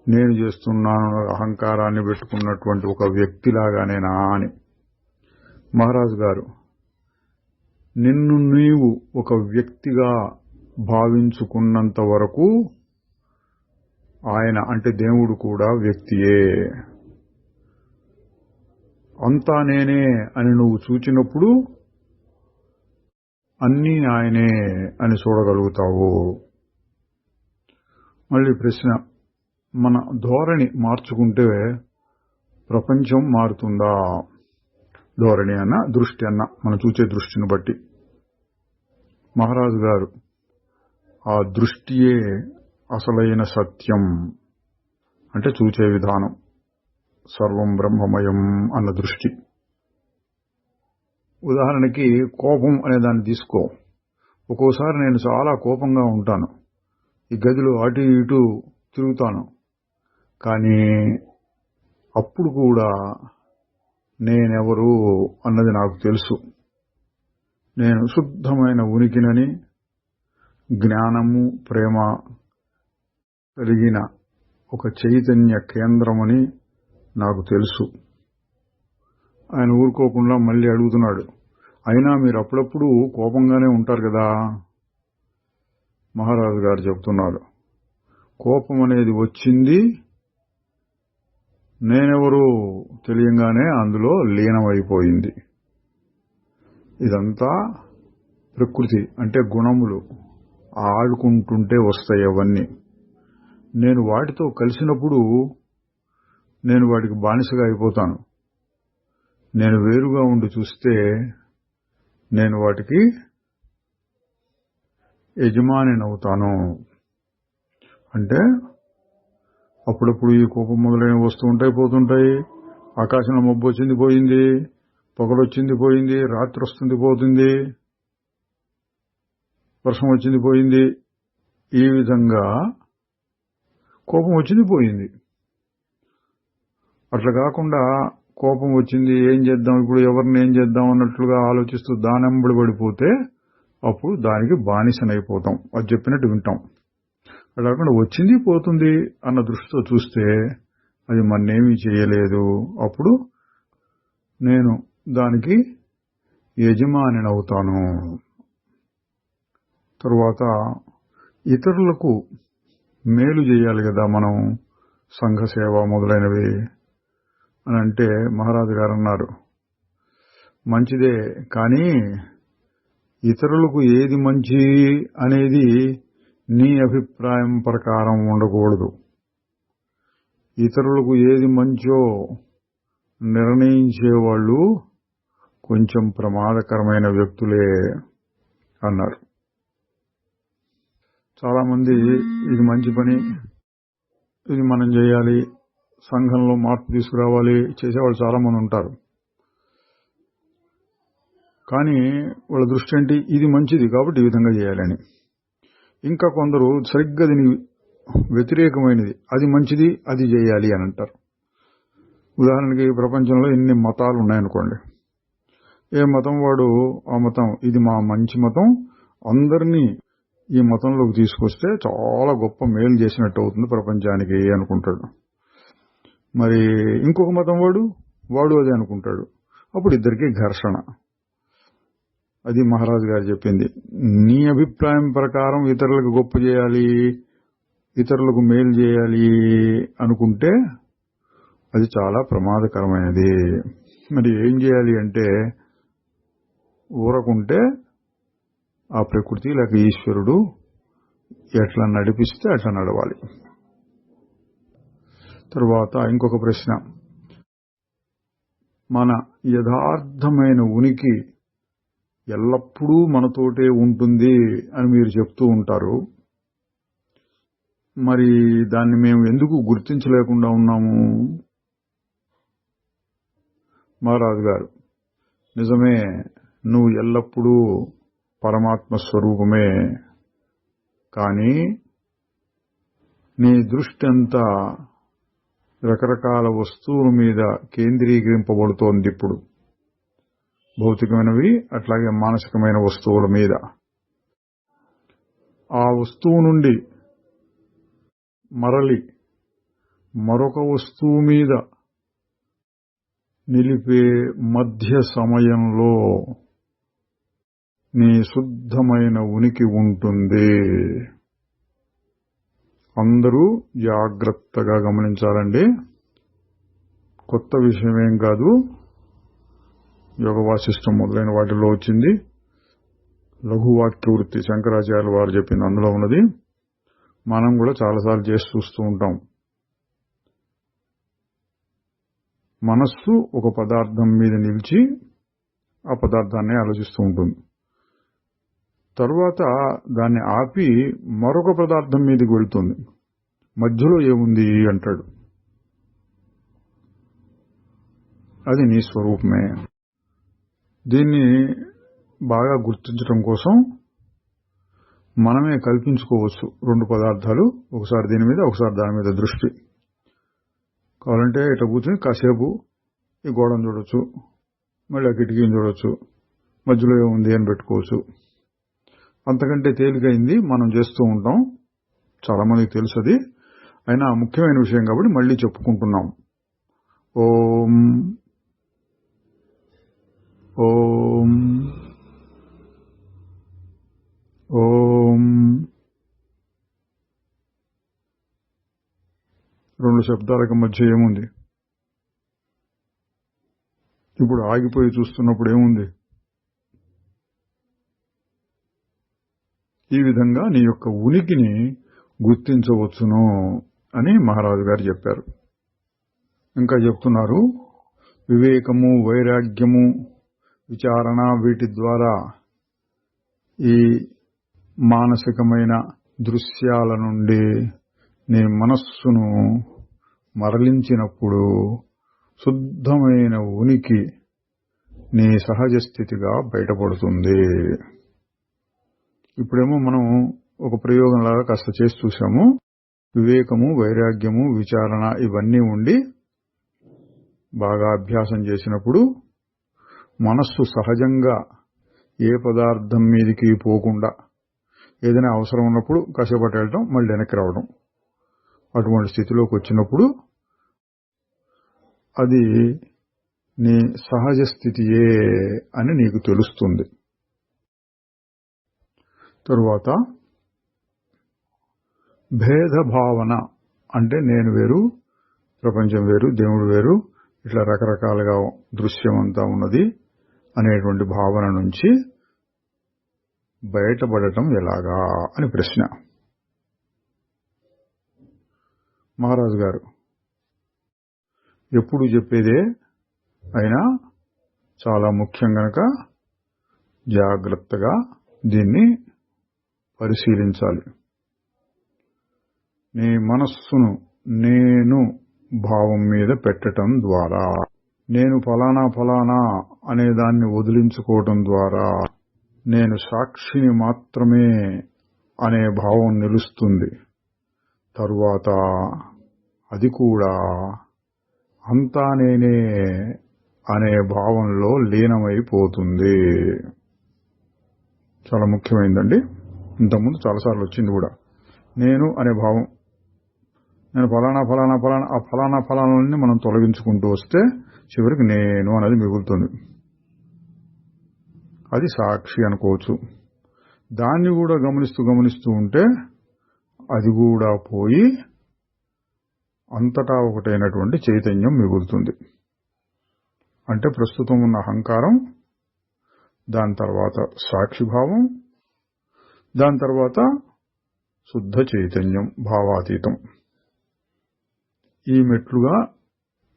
నేను చేస్తున్నాను అహంకారాన్ని పెట్టుకున్నటువంటి ఒక వ్యక్తిలాగానేనా అని. మహారాజు గారు: నిన్ను నీవు ఒక వ్యక్తిగా భావించుకున్నంత వరకు ఆయన అంటే దేవుడు కూడా వ్యక్తియే. అంతా నేనే అని నువ్వు చూచినప్పుడు అన్నీ ఆయనే అని చూడగలుగుతావు. మళ్ళీ ప్రశ్న: మన ధోరణి మార్చుకుంటే ప్రపంచం మారుతుందా? ధోరణి అన్న దృష్టి అన్న, మనం చూసే దృష్టిని బట్టి. మహారాజు గారు: ఆ దృష్టియే అసలైన సత్యం, అంటే చూసే విధానం, సర్వం బ్రహ్మమయం అన్న దృష్టి. ఉదాహరణకి కోపం అనే దాన్ని తీసుకో. ఒక్కోసారి నేను చాలా కోపంగా ఉంటాను, ఈ గదిలో అటు ఇటు తిరుగుతాను, కానీ అప్పుడు కూడా నేనెవరు అన్నది నాకు తెలుసు. నేను శుద్ధమైన ఉనికినని, జ్ఞానము ప్రేమ కలిగిన ఒక చైతన్య కేంద్రమని నాకు తెలుసు. ఆయన ఊరుకోకుండా మళ్ళీ అడుగుతున్నాడు, అయినా మీరు అప్పుడప్పుడు కోపంగానే ఉంటారు కదా? మహారాజు గారు చెబుతున్నారు, కోపం అనేది వచ్చింది, నేనెవరూ తెలియంగానే అందులో లీనమైపోయింది. ఇదంతా ప్రకృతి, అంటే గుణములు ఆడుకుంటుంటే వస్తాయి అవన్నీ. నేను వాటితో కలిసినప్పుడు నేను వాటికి బానిసగా అయిపోతాను. నేను వేరుగా ఉండి చూస్తే నేను వాటికి యజమానినవుతాను. అంటే అప్పుడప్పుడు ఈ కోపం మొదలైన వస్తూ ఉంటాయి, పోతుంటాయి. ఆకాశంలో మబ్బు వచ్చింది, పోయింది. పొగలొచ్చింది పోయింది, రాత్రి వస్తుంది పోతుంది, వర్షం వచ్చింది పోయింది. ఈ విధంగా కోపం వచ్చింది పోయింది. అట్లా కాకుండా కోపం వచ్చింది ఏం చేద్దాం, ఇప్పుడు ఎవరిని ఏం చేద్దాం అన్నట్లుగా ఆలోచిస్తూ దానెంబడి పడిపోతే అప్పుడు దానికి బానిసనైపోతాం. అది చెప్పినట్టు వింటాం. అట్లా కాకుండా వచ్చింది పోతుంది అన్న దృష్టితో చూస్తే అది మన్నేమీ చేయలేదు. అప్పుడు నేను దానికి యజమానినవుతాను. తరువాత ఇతరులకు మేలు చేయాలి కదా మనం, సంఘ సేవ మొదలైనవి అని అంటే మహారాజు గారు అన్నారు, మంచిదే, కానీ ఇతరులకు ఏది మంచి అనేది నీ అభిప్రాయం ప్రకారం ఉండకూడదు. ఇతరులకు ఏది మంచో నిర్ణయించేవాళ్ళు కొంచెం ప్రమాదకరమైన వ్యక్తులే అన్నారు. చాలా మంది ఇది మంచి పని, ఇది మనం చేయాలి, సంఘంలో మార్పు తీసుకురావాలి చేసేవాళ్ళు చాలా మంది ఉంటారు. కానీ వాళ్ళ దృష్టి ఏంటి, ఇది మంచిది కాబట్టి ఈ విధంగా చేయాలని. ఇంకా కొందరు సరిగ్గా దీనికి వ్యతిరేకమైనది, అది మంచిది అది చేయాలి అని అంటారు. ఉదాహరణకి ప్రపంచంలో ఎన్ని మతాలు ఉన్నాయనుకోండి, ఏ మతం వాడు ఆ మతం, ఇది మా మంచి మతం, అందరినీ ఈ మతంలోకి తీసుకొస్తే చాలా గొప్ప మేలు చేసినట్టు అవుతుంది ప్రపంచానికి అనుకుంటాడు. మరి ఇంకొక మతం వాడు అదే అనుకుంటాడు. అప్పుడు ఇద్దరికి ఘర్షణ. అది మహారాజు గారు చెప్పింది. నీ అభిప్రాయం ప్రకారం ఇతరులకు గొప్ప చేయాలి, ఇతరులకు మేలు చేయాలి అనుకుంటే అది చాలా ప్రమాదకరమైనది. మరి ఏం చేయాలి అంటే, ఊరకుంటే ఆ ప్రకృతి లేక ఈశ్వరుడు ఎట్లా నడిపిస్తే అట్లా నడవాలి. తరువాత ఇంకొక ప్రశ్న, మన యథార్థమైన ఉనికి ఎల్లప్పుడూ మనతోటే ఉంటుంది అని మీరు చెప్తూ ఉంటారు. మరి దాన్ని మేము ఎందుకు గుర్తించలేకుండా ఉన్నాము? మహారాజు గారు, నిజమే, నువ్వు ఎల్లప్పుడూ పరమాత్మ స్వరూపమే, కానీ నీ దృష్టి అంతా రకరకాల వస్తువుల మీద కేంద్రీకరింపబడుతోంది. ఇప్పుడు భౌతికమైనవి అట్లాగే మానసికమైన వస్తువుల మీద. ఆ వస్తువు నుండి మరలి మరొక వస్తువు మీద నిలిపే మధ్య సమయంలో నీ శుద్ధమైన ఉనికి ఉంటుంది. అందరూ జాగ్రత్తగా గమనించాలండి. కొత్త విషయమేం కాదు, యోగ వాసిష్టం మొదలైన వాటిలో వచ్చింది. లఘువాక్య వృత్తి శంకరాచార్యులు వారు చెప్పింది అందులో ఉన్నది. మనం కూడా చాలాసార్లు చేసి చూస్తూ ఉంటాం. మనస్సు ఒక పదార్థం మీద నిలిచి ఆ పదార్థాన్ని ఆలోచిస్తూ ఉంటుంది. తరువాత దాన్ని ఆపి మరొక పదార్థం మీదకి వెళ్తుంది. మధ్యలో ఏముంది అంటాడు, అది నీ స్వరూపమే. దీన్ని బాగా గుర్తించడం కోసం మనమే కల్పించుకోవచ్చు రెండు పదార్థాలు, ఒకసారి దీని మీద ఒకసారి దాని మీద దృష్టి. కావాలంటే ఇట్లా కూర్చొని కాసేపు ఈ గోడను చూడొచ్చు, మళ్ళీ ఆ కిటికీని చూడొచ్చు, మధ్యలో ఏముంది అని పెట్టుకోవచ్చు. అంతకంటే తేలికైంది మనం చేస్తూ ఉంటాం, చాలా మందికి తెలుసు అది. అయినా ముఖ్యమైన విషయం కాబట్టి మళ్ళీ చెప్పుకుంటున్నాం. ఓం ఓం ఓం. రెండు శబ్దాలకు మధ్య ఏముంది? ఇప్పుడు ఆగిపోయి చూస్తున్నప్పుడు ఏముంది? ఈ విధంగా నీ యొక్క ఉనికిని గుర్తించవచ్చును అని మహారాజు గారు చెప్పారు. ఇంకా చెప్తున్నారు, వివేకము, వైరాగ్యము, విచారణ, వీటి ద్వారా ఈ మానసికమైన దృశ్యాల నుండి నీ మనస్సును మరలించినప్పుడు శుద్ధమైన ఉనికి నీ సహజ స్థితిగా బయటపడుతుంది. ఇప్పుడేమో మనం ఒక ప్రయోగంలాగా కాస్త చేసి చూసాము. వివేకము, వైరాగ్యము, విచారణ ఇవన్నీ ఉండి బాగా అభ్యాసం చేసినప్పుడు మనస్సు సహజంగా ఏ పదార్థం మీదికి పోకుండా ఏదైనా అవసరం ఉన్నప్పుడు కాసేపటి వెళ్ళటం, మళ్ళీ వెనక్కి రావడం, అటువంటి స్థితిలోకి వచ్చినప్పుడు అది నీ సహజ స్థితియే అని నీకు తెలుస్తుంది. తరువాత భేదభావన అంటే నేను వేరు, ప్రపంచం వేరు, దేవుడు వేరు, ఇట్లా రకరకాలుగా దృశ్యమంతా ఉన్నది అనేటువంటి భావన నుంచి బయటపడటం ఎలాగా అని ప్రశ్న. మహారాజు గారు ఎప్పుడు చెప్పేదే అయినా చాలా ముఖ్యం గనక జాగ్రత్తగా దీన్ని పరిశీలించాలి. నీ మనస్సును నేను భావం మీద పెట్టడం ద్వారా, నేను ఫలానా ఫలానా అనే దాన్ని వదిలించుకోవటం ద్వారా నేను సాక్షిని మాత్రమే అనే భావం నిలుస్తుంది. తరువాత అది కూడా అంతా నేనే అనే భావంలో లీనమైపోతుంది. చాలా ముఖ్యమైందండి. ఇంతకుముందు చాలాసార్లు వచ్చింది కూడా. నేను అనే భావం, నేను ఫలానా ఫలానా ఫలానా, ఆ ఫలానా ఫలానాన్ని మనం తొలగించుకుంటూ వస్తే చివరికి నేను అనేది మిగులుతుంది. అది సాక్షి అనుకోవచ్చు. దాన్ని కూడా గమనిస్తూ ఉంటే అది కూడా పోయి అంతటా ఒకటైనటువంటి చైతన్యం మిగులుతుంది. అంటే ప్రస్తుతం ఉన్న అహంకారం, దాని తర్వాత సాక్షిభావం, దాని తర్వాత శుద్ధ చైతన్యం, భావాతీతం. ఈ మెట్లుగా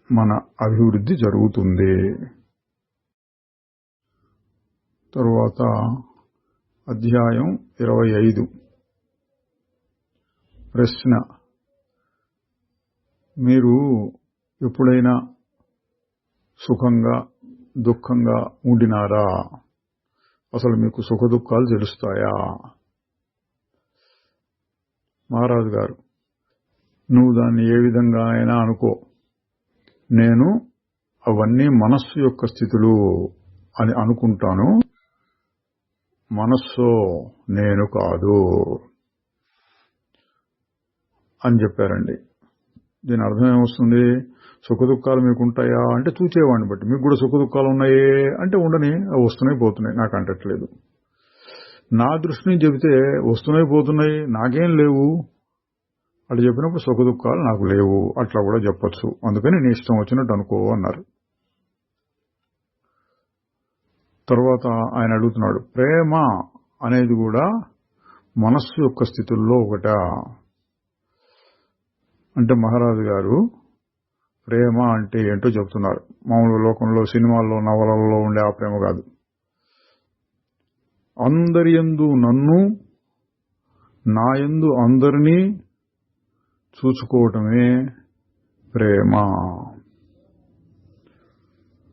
మన అభివృద్ధి జరుగుతుంది. తరువాత అధ్యాయం 25. ప్రశ్న: మీరు ఎప్పుడైనా సుఖంగా దుఃఖంగా ఉండినారా? అసలు మీకు సుఖ దుఃఖాలు తెలుస్తాయా? మహారాజు గారు, నువ్వు దాన్ని ఏ విధంగా అయినా అనుకో, నేను అవన్నీ మనస్సు యొక్క స్థితులు అని అనుకుంటాను. మనస్సు నేను కాదు అని చెప్పారండి. దీని అర్థం ఏమొస్తుంది? సుఖ దుఃఖాలు మీకుంటాయా అంటే చూచేవాడిని బట్టి. మీకు కూడా సుఖ దుఃఖాలు ఉన్నాయే అంటే ఉండని, అవి వస్తున్నాయి పోతున్నాయి, నాకు అంటట్లేదు. నా దృష్టిని చెబితే వస్తున్నాయి పోతున్నాయి, నాకేం లేవు అట్లా చెప్పినప్పుడు సుఖ దుఃఖాలు నాకు లేవు అట్లా కూడా చెప్పచ్చు. అందుకని నీ ఇష్టం వచ్చినట్టు అనుకో అన్నారు. తర్వాత ఆయన అడుగుతున్నాడు, ప్రేమ అనేది కూడా మనస్సు యొక్క స్థితుల్లో ఒకట అంటే? మహారాజు గారు ప్రేమ అంటే ఏంటో చెప్తున్నారు. మామూలు లోకంలో సినిమాల్లో నవలల్లో ఉండే ఆ ప్రేమ కాదు. అందరి యందు నన్ను, నా యందు అందరినీ చూసుకోవటమే ప్రేమ.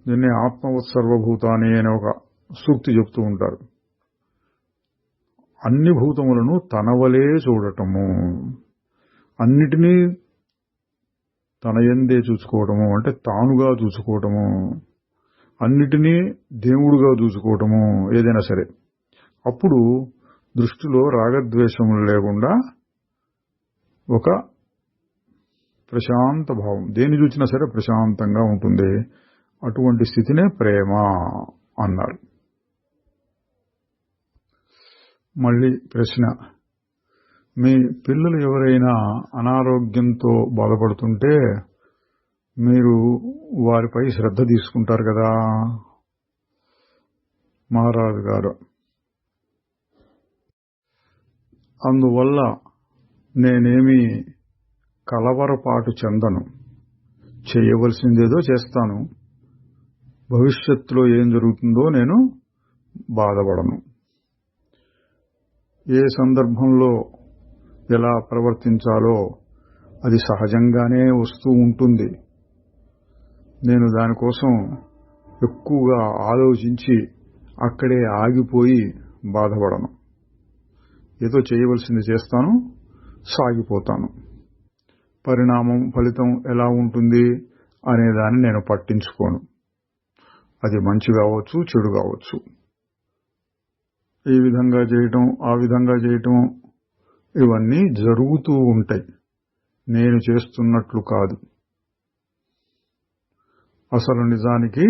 దీన్ని ఆత్మవత్ సర్వభూతాని అనే ఒక సూక్తి చెప్తూ ఉంటారు. అన్ని భూతములను తనవలే చూడటము, అన్నిటినీ తన యందే చూసుకోవటము అంటే తానుగా చూసుకోవటము, అన్నిటినీ దేవుడుగా చూసుకోవటము, ఏదైనా సరే. అప్పుడు దృష్టిలో రాగద్వేషములు లేకుండా ఒక ప్రశాంత భావం, దేని చూసినా సరే ప్రశాంతంగా ఉంటుంది. అటువంటి స్థితినే ప్రేమ అన్నారు. మళ్ళీ ప్రశ్న: మీ పిల్లలు ఎవరైనా అనారోగ్యంతో బాధపడుతుంటే మీరు వారిపై శ్రద్ధ తీసుకుంటారు కదా? మహారాజు గారు, అందువల్ల నేనేమి కలవరపాటు చెందను. చేయవలసిందేదో చేస్తాను. భవిష్యత్తులో ఏం జరుగుతుందో నేను బాధపడను. ఏ సందర్భంలో ఎలా ప్రవర్తించాలో అది సహజంగానే వస్తూ ఉంటుంది. నేను దానికోసం ఎక్కువగా ఆలోచించి అక్కడే ఆగిపోయి బాధపడను. ఏదో చేయవలసింది చేస్తాను, సాగిపోతాను. పరిణామం ఫలితం ఎలా ఉంటుంది అనేదాన్ని నేను పట్టించుకోను. అది మంచి కావచ్చు, చెడు కావచ్చు. ఈ విధంగా చేయటం, ఆ విధంగా చేయటం ఇవన్నీ జరుగుతూ ఉంటాయి. నేను చేస్తున్నట్లు కాదు. అసలు నిజానికి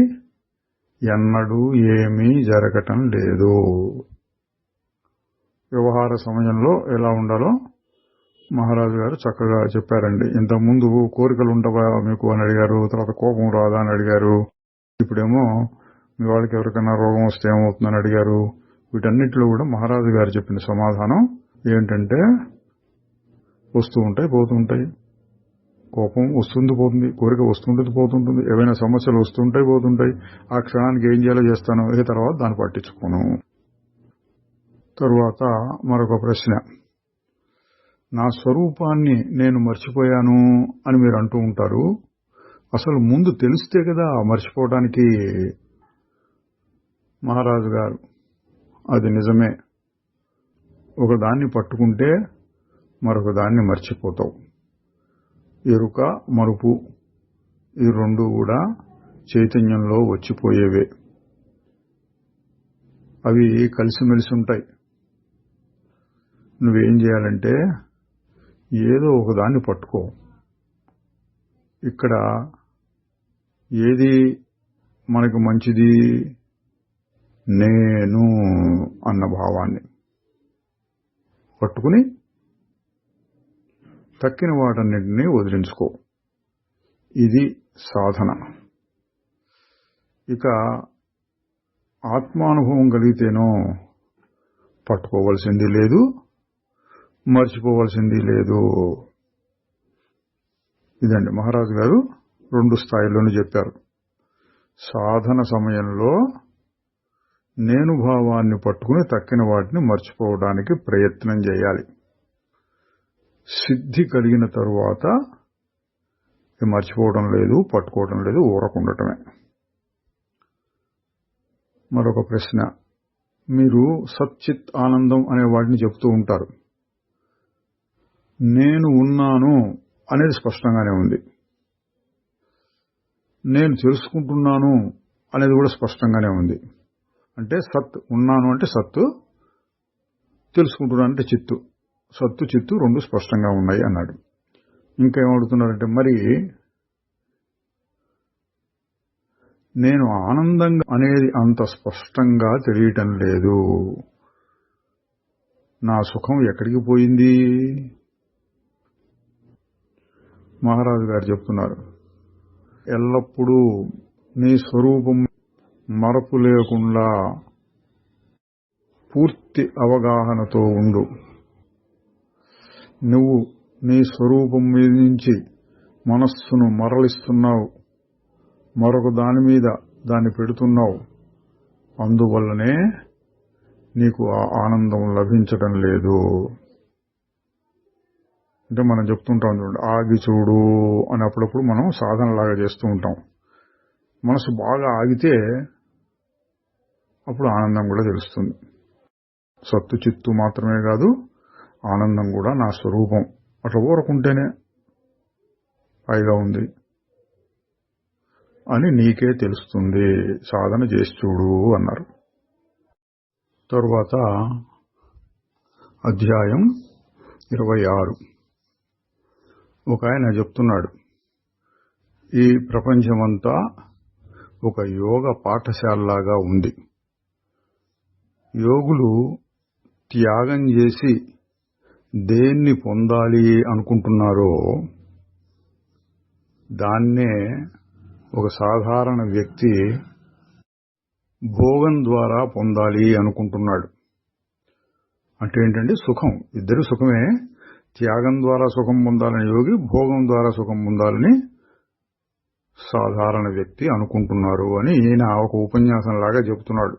ఎన్నడూ ఏమీ జరగటం లేదు. వ్యవహార సమయంలో ఎలా ఉండాలో మహారాజు గారు చక్కగా చెప్పారండి. ఇంతకుముందు కోరికలు ఉండవా మీకు అని అడిగారు, తర్వాత కోపం రాదా అని అడిగారు, ఇప్పుడేమో మీ వాళ్ళకి ఎవరికైనా రోగం వస్తే ఏమవుతుందని అడిగారు. వీటన్నిటిలో కూడా మహారాజు గారు చెప్పిన సమాధానం ఏంటంటే వస్తూ ఉంటాయి, పోతుంటాయి. కోపం వస్తుంది, పోతుంది. కోరిక వస్తుంటుంది, పోతుంటుంది. ఏవైనా సమస్యలు వస్తుంటాయి, పోతుంటాయి. ఆ క్షణానికి ఏం చేయాలో చేస్తాను, ఏ తర్వాత దాన్ని పట్టించుకోను. తరువాత మరొక ప్రశ్న, నా స్వరూపాన్ని నేను మర్చిపోయాను అని మీరు అంటూ ఉంటారు. అసలు ముందు తెలిస్తే కదా మర్చిపోవడానికి. మహారాజు గారు, అది నిజమే. ఒకదాన్ని పట్టుకుంటే మరొక దాన్ని మర్చిపోతావు. ఎరుక, మరుపు ఈ రెండు కూడా చైతన్యంలో వచ్చిపోయేవే. అవి కలిసిమెలిసి ఉంటాయి. నువ్వేం చేయాలంటే ఏదో ఒకదాన్ని పట్టుకో. ఇక్కడ ఏది మనకు మంచిది? నేను అన్న భావాన్ని పట్టుకుని తక్కిన వాటన్నిటినీ వదిలించుకో. ఇది సాధన. ఇక ఆత్మానుభవం కలిగితేనో పట్టుకోవలసింది లేదు, మర్చిపోవలసింది లేదు. ఇదండి మహారాజు గారు 2 స్థాయిల్లోనూ చెప్పారు. సాధన సమయంలో నేను భావాన్ని పట్టుకుని తక్కిన వాటిని మర్చిపోవడానికి ప్రయత్నం చేయాలి. సిద్ధి కలిగిన తరువాత మర్చిపోవడం లేదు, పట్టుకోవడం లేదు, ఊరకుండటమే. మరొక ప్రశ్న, మీరు సచ్చిత్ ఆనందం అనే వాటిని చెప్తూ ఉంటారు. నేను ఉన్నాను అనేది స్పష్టంగానే ఉంది. నేను తెలుసుకుంటున్నాను అనేది కూడా స్పష్టంగానే ఉంది. అంటే సత్, ఉన్నాను అంటే సత్తు, తెలుసుకుంటున్నాను అంటే చిత్తు. సత్తు చిత్తు 2 స్పష్టంగా ఉన్నాయి అన్నాడు. ఇంకా ఏమడుగుతున్నారంటే, మరి నేను ఆనందంగా అనేది అంత స్పష్టంగా తెలియటం లేదు. నా సుఖం ఎక్కడికి పోయింది? మహారాజు గారు చెప్తున్నారు, ఎల్లప్పుడూ నీ స్వరూపం మరపు లేకుండా పూర్తి అవగాహనతో ఉండు. నువ్వు నీ స్వరూపం మీద నుంచి మనస్సును మరలిస్తున్నావు, మరొక దాని మీద దాన్ని పెడుతున్నావు. అందువల్లనే నీకు ఆ ఆనందం లభించడం లేదు. అంటే మనం చెప్తుంటాం చూడండి, ఆగి చూడు అని. అప్పుడప్పుడు మనం సాధనలాగా చేస్తూ ఉంటాం. మనసు బాగా ఆగితే అప్పుడు ఆనందం కూడా తెలుస్తుంది. సత్తు చిత్తు మాత్రమే కాదు, ఆనందం కూడా నా స్వరూపం. అట్లా ఊరకుంటేనే హాయిగా ఉంది అని నీకే తెలుస్తుంది. సాధన చేసి చూడు అన్నారు. తరువాత అధ్యాయం 26. ఒక ఆయన చెప్తున్నాడు, ఈ ప్రపంచమంతా ఒక యోగ పాఠశాలలాగా ఉంది. యోగులు త్యాగం చేసి దేన్ని పొందాలి అనుకుంటున్నారో దాన్నే ఒక సాధారణ వ్యక్తి భోగం ద్వారా పొందాలి అనుకుంటున్నాడు. అంటే ఏంటంటే సుఖం, ఇద్దరు సుఖమే. త్యాగం ద్వారా సుఖం పొందాలని యోగి, భోగం ద్వారా సుఖం పొందాలని సాధారణ వ్యక్తి అనుకుంటున్నారు అని ఈయన ఒక ఉపన్యాసంలాగా చెబుతున్నాడు.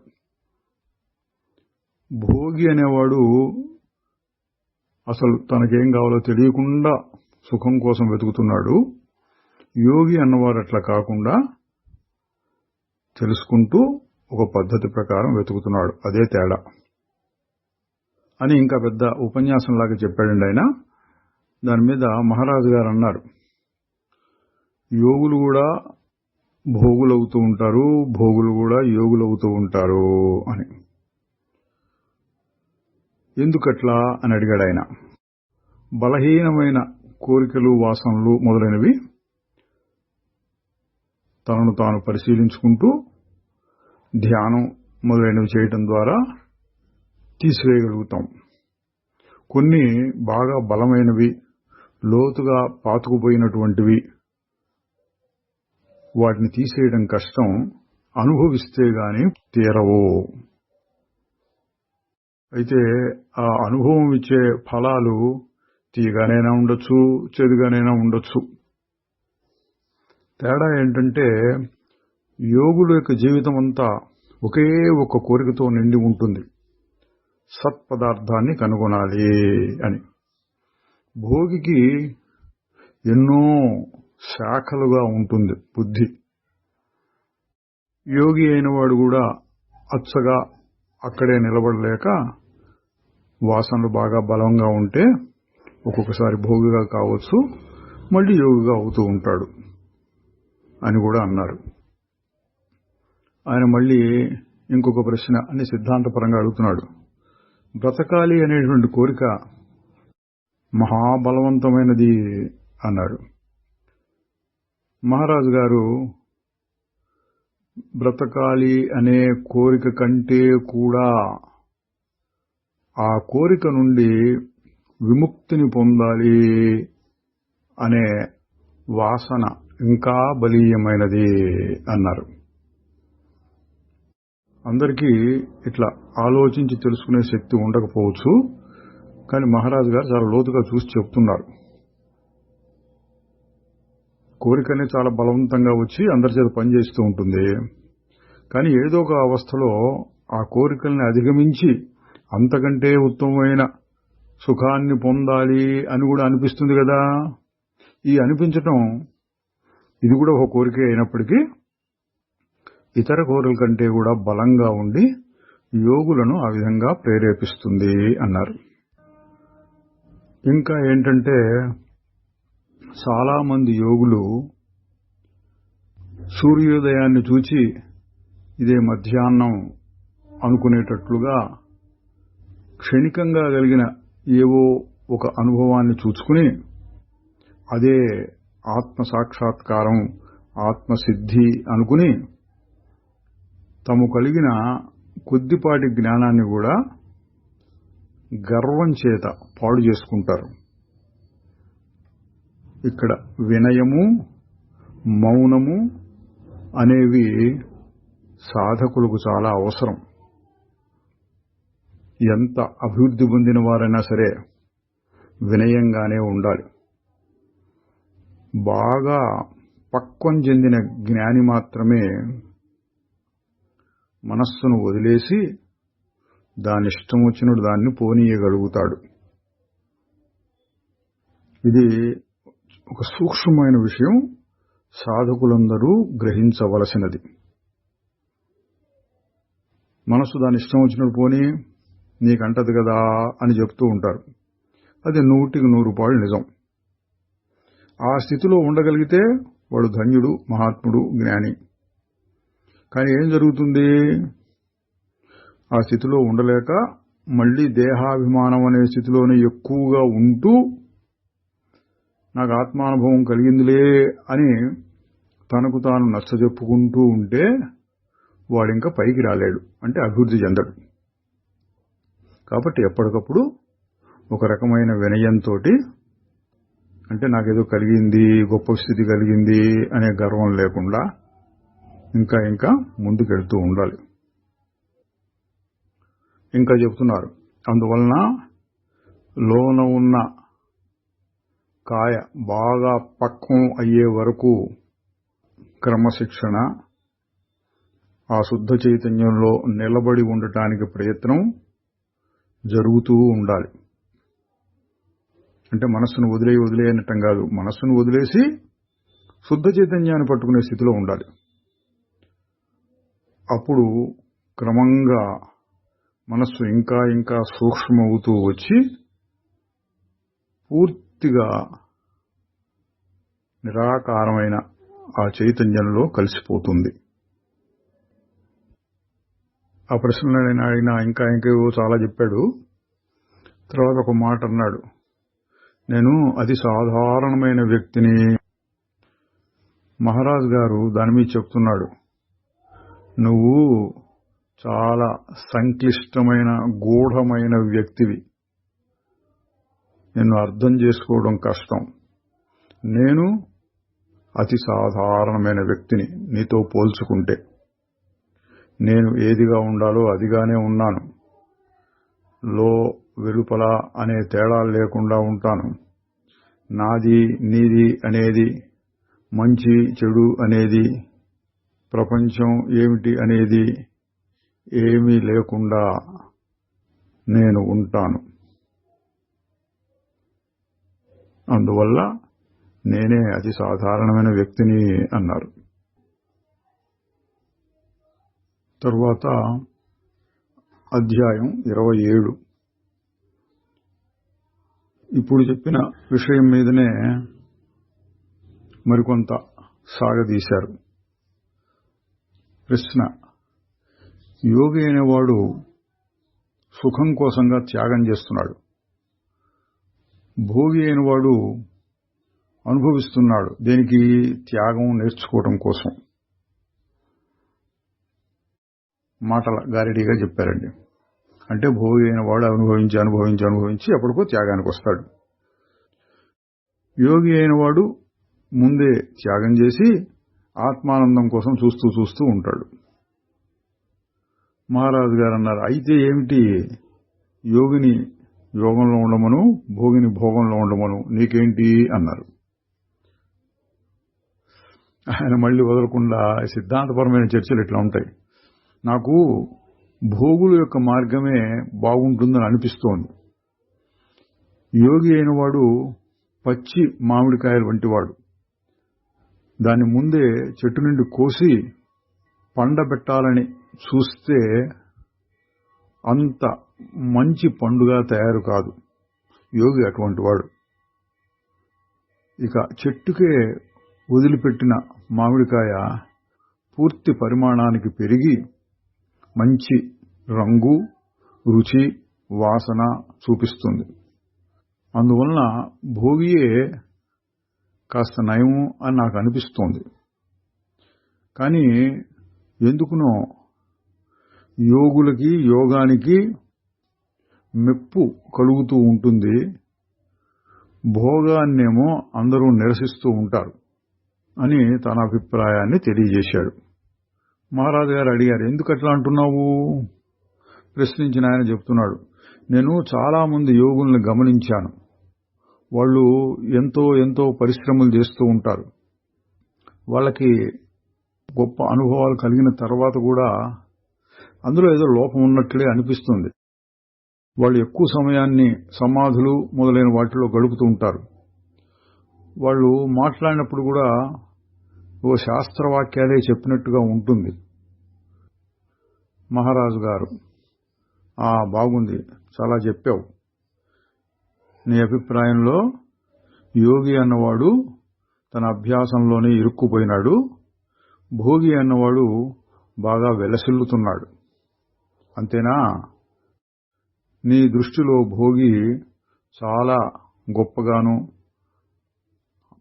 భోగి అనేవాడు అసలు తనకేం కావాలో తెలియకుండా సుఖం కోసం వెతుకుతున్నాడు. యోగి అన్నవాడు అట్లా కాకుండా తెలుసుకుంటూ ఒక పద్ధతి ప్రకారం వెతుకుతున్నాడు. అదే తేడా అని ఇంకా పెద్ద ఉపన్యాసంలాగా చెప్పాడండి ఆయన. దాని మీద మహారాజు గారు అన్నారు, యోగులు కూడా భోగులవుతూ ఉంటారు, భోగులు కూడా యోగులవుతూ ఉంటారు అని. ఎందుకట్లా అని అడిగాడు ఆయన. బలహీనమైన కోరికలు, వాసనలు మొదలైనవి తనను తాను పరిశీలించుకుంటూ ధ్యానం మొదలైనవి చేయటం ద్వారా తీసివేయగలుగుతాం. కొన్ని బాగా బలమైనవి, లోతుగా పాతుకుపోయినటువంటివి, వాటిని తీసేయడం కష్టం, అనుభవిస్తే గాని తీరవు. అయితే ఆ అనుభవం ఇచ్చే ఫలాలు తీయగానైనా ఉండొచ్చు, చేదుగానైనా ఉండొచ్చు. తేడా ఏంటంటే యోగుల యొక్క జీవితం అంతా ఒకే ఒక కోరికతో నిండి ఉంటుంది, సత్పదార్థాన్ని కనుగొనాలి అని. భోగికి ఎన్నో శాఖలుగా ఉంటుంది బుద్ధి. యోగి అయిన వాడు కూడా అచ్చగా అక్కడే నిలబడలేక వాసనలు బాగా బలంగా ఉంటే ఒక్కొక్కసారి భోగిగా కావచ్చు, మళ్ళీ యోగిగా అవుతూ ఉంటాడు అని కూడా అన్నారు. ఆయన మళ్ళీ ఇంకొక ప్రశ్న అని సిద్ధాంతపరంగా అడుగుతున్నాడు. బ్రతకాలి అనేటువంటి కోరిక మహాబలవంతమైనది అన్నాడు. మహారాజు గారు బ్రతకాలి అనే కోరిక కంటే కూడా ఆ కోరిక నుండి విముక్తిని పొందాలి అనే వాసన ఇంకా బలీయమైనది అన్నారు. అందరికీ ఇట్లా ఆలోచించి తెలుసుకునే శక్తి ఉండకపోవచ్చు, కానీ మహారాజు గారు చాలా లోతుగా చూసి చెప్తున్నారు. కోరికనే చాలా బలవంతంగా వచ్చి అందరి చేత పనిచేస్తూ ఉంటుంది. కానీ ఏదో ఒక అవస్థలో ఆ కోరికల్ని అధిగమించి అంతకంటే ఉత్తమమైన సుఖాన్ని పొందాలి అని కూడా అనిపిస్తుంది కదా. ఈ అనిపించటం ఇది కూడా ఒక కోరికే అయినప్పటికీ ఇతర కోరికల కంటే కూడా బలంగా ఉండి యోగులను ఆ విధంగా ప్రేరేపిస్తుంది అన్నారు. ఇంకా ఏంటంటే చాలా మంది యోగులు సూర్యోదయాన్ని చూచి ఇదే మధ్యాహ్నం అనుకునేటట్లుగా క్షణికంగా కలిగిన ఏవో ఒక అనుభవాన్ని చూసుకుని అదే ఆత్మ సాక్షాత్కారం, ఆత్మసిద్ధి అనుకుని తాము కలిగిన కొద్దిపాటి జ్ఞానాన్ని కూడా గర్వం చేత పాడు చేసుకుంటారు. ఇక్కడ వినయము, మౌనము అనేవి సాధకులకు చాలా అవసరం. ఎంత అభివృద్ధి పొందిన వారైనా సరే వినయంగానే ఉండాలి. బాగా పక్వం చెందిన జ్ఞాని మాత్రమే మనస్సును వదిలేసి దాని ఇష్టం వచ్చినట్టు దాన్ని పోనీయగలుగుతాడు. ఇది ఒక సూక్ష్మమైన విషయం, సాధకులందరూ గ్రహించవలసినది. మనస్సు దాని ఇష్టం వచ్చినట్టు పోనీ నీకంటది కదా అని చెప్తూ ఉంటారు. అది 100% నిజం. ఆ స్థితిలో ఉండగలిగితే వాడు ధన్యుడు, మహాత్ముడు, జ్ఞాని. కానీ ఏం జరుగుతుంది? ఆ స్థితిలో ఉండలేక మళ్లీ దేహాభిమానం అనే స్థితిలోనే ఎక్కువగా ఉంటూ నాకు ఆత్మానుభవం కలిగిందిలే అని తనకు తాను నచ్చజెప్పుకుంటూ ఉంటే వాడింకా పైకి రాలేడు, అంటే అభివృద్ధి చెందడు. కాబట్టి ఎప్పటికప్పుడు ఒక రకమైన వినయంతో, అంటే నాకేదో కలిగింది, గొప్ప స్థితి కలిగింది అనే గర్వం లేకుండా ఇంకా ఇంకా ముందుకెళ్తూ ఉండాలి. ఇంకా చెప్తున్నారు, అందువలన లోన ఉన్న కాయ బాగా పక్వం అయ్యే వరకు క్రమశిక్షణ, ఆ శుద్ధ చైతన్యంలో నిలబడి ఉండటానికి ప్రయత్నం జరుగుతూ ఉండాలి. అంటే మనస్సును వదిలేయనట్టం కాదు, మనస్సును వదిలేసి శుద్ధ చైతన్యాన్ని పట్టుకునే స్థితిలో ఉండాలి. అప్పుడు క్రమంగా మనస్సు ఇంకా ఇంకా సూక్ష్మవుతూ వచ్చి పూర్తిగా నిరాకారమైన ఆ చైతన్యంలో కలిసిపోతుంది. ఆ ప్రశ్నలు ఆయన ఇంకా ఇంకేవో చాలా చెప్పాడు. తర్వాత ఒక మాట అన్నాడు, నేను అతి సాధారణమైన వ్యక్తిని. మహారాజ్ గారు దాని మీద చెప్తున్నాడు, నువ్వు చాలా సంక్లిష్టమైన గూఢమైన వ్యక్తివి, నిన్ను అర్థం చేసుకోవడం కష్టం. నేను అతి సాధారణమైన వ్యక్తిని నీతో పోల్చుకుంటే. నేను ఏదిగా ఉండాలో అదిగానే ఉన్నాను. వెలుపల అనే తేడాలు లేకుండా ఉంటాను. నాది నీది అనేది, మంచి చెడు అనేది, ప్రపంచం ఏమిటి అనేది ఏమీ లేకుండా నేను ఉంటాను. అందువల్ల నేనే అతి సాధారణమైన వ్యక్తిని అన్నారు. తరువాత అధ్యాయం 27. ఇప్పుడు చెప్పిన విషయం మీదనే మరికొంత సాగదీశారు. ప్రశ్న: యోగి అనేవాడు సుఖం కోసంగా త్యాగం చేస్తున్నాడు, భోగి అయినవాడు అనుభవిస్తున్నాడు. దేనికి? త్యాగం నేర్చుకోవడం కోసం. మాటల గారిడిగా చెప్పారండి. అంటే భోగి అయిన వాడు అనుభవించి అనుభవించి అనుభవించి ఎప్పటికో త్యాగానికి వస్తాడు. యోగి అయిన వాడు ముందే త్యాగం చేసి ఆత్మానందం కోసం చూస్తూ చూస్తూ ఉంటాడు. మహారాజు గారు అన్నారు, అయితే ఏమిటి, యోగిని యోగంలో ఉండమను, భోగిని భోగంలో ఉండమను, నీకేంటి అన్నారు. ఆయన మళ్లీ వదలకుండా సిద్ధాంతపరమైన చర్చలు ఇట్లా ఉంటాయి. నాకు భోగుల యొక్క మార్గమే బాగుంటుందని అనిపిస్తోంది. యోగి అయినవాడు పచ్చి మామిడికాయలు వంటివాడు. దాన్ని ముందే చెట్టు నుండి కోసి పండబెట్టాలని చూస్తే అంత మంచి పండుగా తయారు కాదు. యోగి అటువంటి వాడు. ఇక చెట్టుకే వదిలిపెట్టిన మామిడికాయ పూర్తి పరిమాణానికి పెరిగి మంచి రంగు, రుచి, వాసన చూపిస్తుంది. అందువలన భోగియే కాస్త నయము అని నాకు అనిపిస్తోంది. కానీ ఎందుకునో యోగులకి యోగానికి మెప్పు కలుగుతూ ఉంటుంది, భోగాన్నేమో అందరూ నిరసిస్తూ ఉంటారు అని తన అభిప్రాయాన్ని తెలియజేశాడు. మహారాజు గారు అడిగారు, ఎందుకు అట్లా అంటున్నావు? ప్రశ్నించిన ఆయన చెప్తున్నాడు, నేను చాలా మంది యోగుల్ని గమనించాను. వాళ్ళు ఎంతో ఎంతో పరిశ్రమలు చేస్తూ ఉంటారు. వాళ్ళకి గొప్ప అనుభవాలు కలిగిన తర్వాత కూడా అందులో ఏదో లోపం ఉన్నట్లే అనిపిస్తుంది. వాళ్ళు ఎక్కువ సమయాన్ని సమాధులు మొదలైన వాటిలో గడుపుతూ ఉంటారు. వాళ్ళు మాట్లాడినప్పుడు కూడా ఓ శాస్త్రవాక్యాలే చెప్పినట్టుగా ఉంటుంది. మహారాజు గారు, బాగుంది, చాలా చెప్పావు. నీ అభిప్రాయంలో యోగి అన్నవాడు తన అభ్యాసంలోనే ఇరుక్కుపోయినాడు, భోగి అన్నవాడు బాగా వెలసిల్లుతున్నాడు, అంతేనా? నీ దృష్టిలో భోగి చాలా గొప్పగాను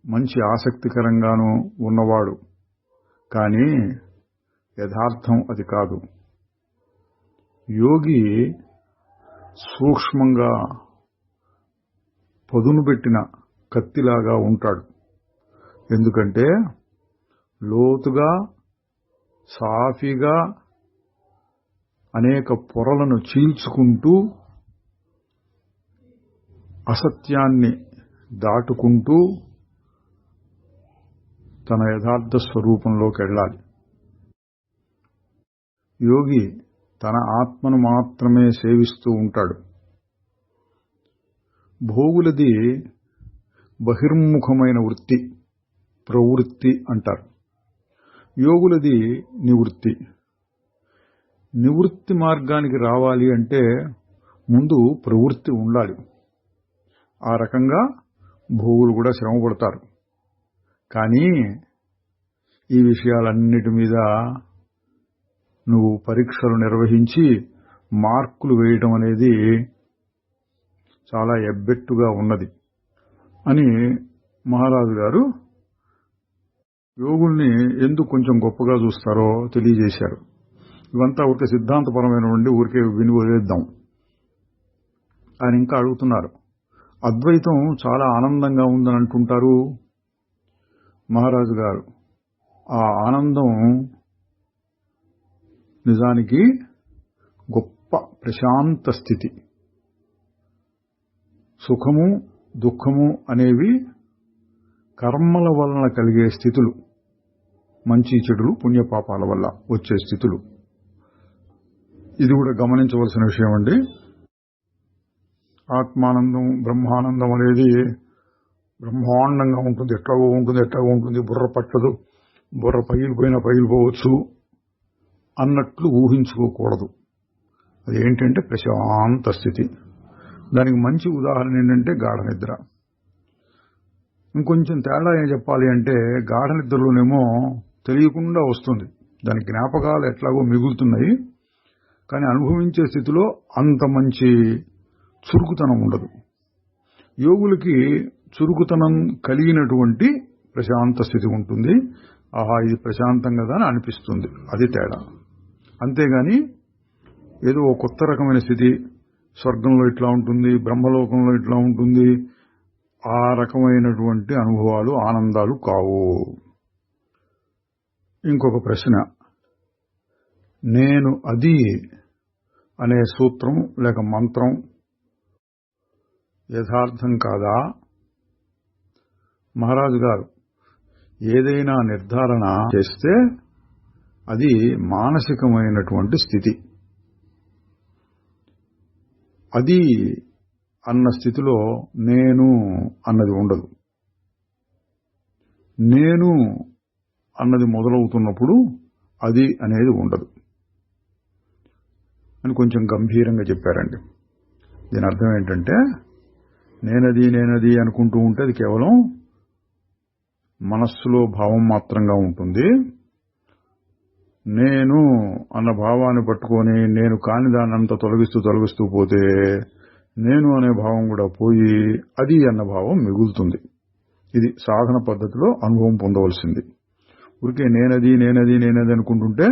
మంచి ఆసక్తికరంగానూ ఉన్నవాడు, కానీ యథార్థం అది కాదు. యోగి సూక్ష్మంగా పదును పెట్టిన కత్తిలాగా ఉంటాడు. ఎందుకంటే లోతుగా సాఫీగా అనేక పొరలను చీల్చుకుంటూ అసత్యాన్ని దాటుకుంటూ తన యథార్థ స్వరూపంలోకి వెళ్ళాలి. యోగి తన ఆత్మను మాత్రమే సేవిస్తూ ఉంటాడు. భోగులది బహిర్ముఖమైన వృత్తి, ప్రవృత్తి అంటారు. యోగులది నివృత్తి. నివృత్తి మార్గానికి రావాలి అంటే ముందు ప్రవృత్తి ఉండాలి. ఆ రకంగా భోగులు కూడా శ్రమ పడతారు. కానీ ఈ విషయాలన్నిటి మీద నువ్వు పరీక్షలు నిర్వహించి మార్కులు వేయటం అనేది చాలా ఎబ్బెట్టుగా ఉన్నది అని మహారాజు గారు యోగుల్ని ఎందుకు కొంచెం గొప్పగా చూస్తారో తెలియజేశారు. ఇవంతా ఊరికే సిద్ధాంతపరమైన ఉండి ఊరికే విని వదిలేద్దాం. ఆయన ఇంకా అడుగుతున్నారు, అద్వైతం చాలా ఆనందంగా ఉందని అంటుంటారు మహారాజు గారు. ఆ ఆనందం నిజానికి గొప్ప ప్రశాంత స్థితి. సుఖము దుఃఖము అనేవి కర్మల వలన కలిగే స్థితులు, మంచి చెడులు పుణ్యపాపాల వల్ల వచ్చే స్థితులు. ఇది కూడా గమనించవలసిన విషయం అండి. ఆత్మానందం బ్రహ్మానందం అనేది బ్రహ్మాండంగా ఉంటుంది, ఎట్లాగో ఉంటుంది, బుర్ర పట్టదు, బుర్ర పగిలిపోవచ్చు అన్నట్లు ఊహించుకోకూడదు. అదేంటంటే ప్రశాంత స్థితి. దానికి మంచి ఉదాహరణ ఏంటంటే గాఢ నిద్ర. ఇంకొంచెం తేడా ఏం చెప్పాలి అంటే గాఢ నిద్రలోనేమో తెలియకుండా వస్తుంది, దాని జ్ఞాపకాలు ఎట్లాగో మిగులుతున్నాయి, కానీ అనుభవించే స్థితిలో అంత మంచి చురుకుతనం ఉండదు. యోగులకి చురుకుతనం కలిగినటువంటి ప్రశాంత స్థితి ఉంటుంది. ఆహా, ఇది ప్రశాంతం కదా అని అనిపిస్తుంది. అది తేడా. అంతేగాని ఏదో కొత్త రకమైన స్థితి, స్వర్గంలో ఇట్లా ఉంటుంది, బ్రహ్మలోకంలో ఇట్లా ఉంటుంది, ఆ రకమైనటువంటి అనుభవాలు ఆనందాలు కావు. ఇంకొక ప్రశ్న, నేను అది అనే సూత్రం లేక మంత్రం యథార్థం కాదా? మహారాజు గారు ఏదైనా నిర్ధారణ చేస్తే అది మానసికమైనటువంటి స్థితి. అది అన్న స్థితిలో నేను అన్నది ఉండదు. నేను అన్నది మొదలవుతున్నప్పుడు అది అనేది ఉండదు అని కొంచెం గంభీరంగా చెప్పారండి. దీని అర్థం ఏంటంటే నేనది అనుకుంటూ ఉంటే అది కేవలం మనస్సులో భావం మాత్రంగా ఉంటుంది. నేను అన్న భావాన్ని పట్టుకొని నేను కాని దాన్నంతా తొలగిస్తూ పోతే నేను అనే భావం కూడా పోయి అది అన్న భావం మిగులుతుంది. ఇది సాధన పద్ధతిలో అనుభవం పొందవలసింది. ఊరికే నేనది అనుకుంటుంటే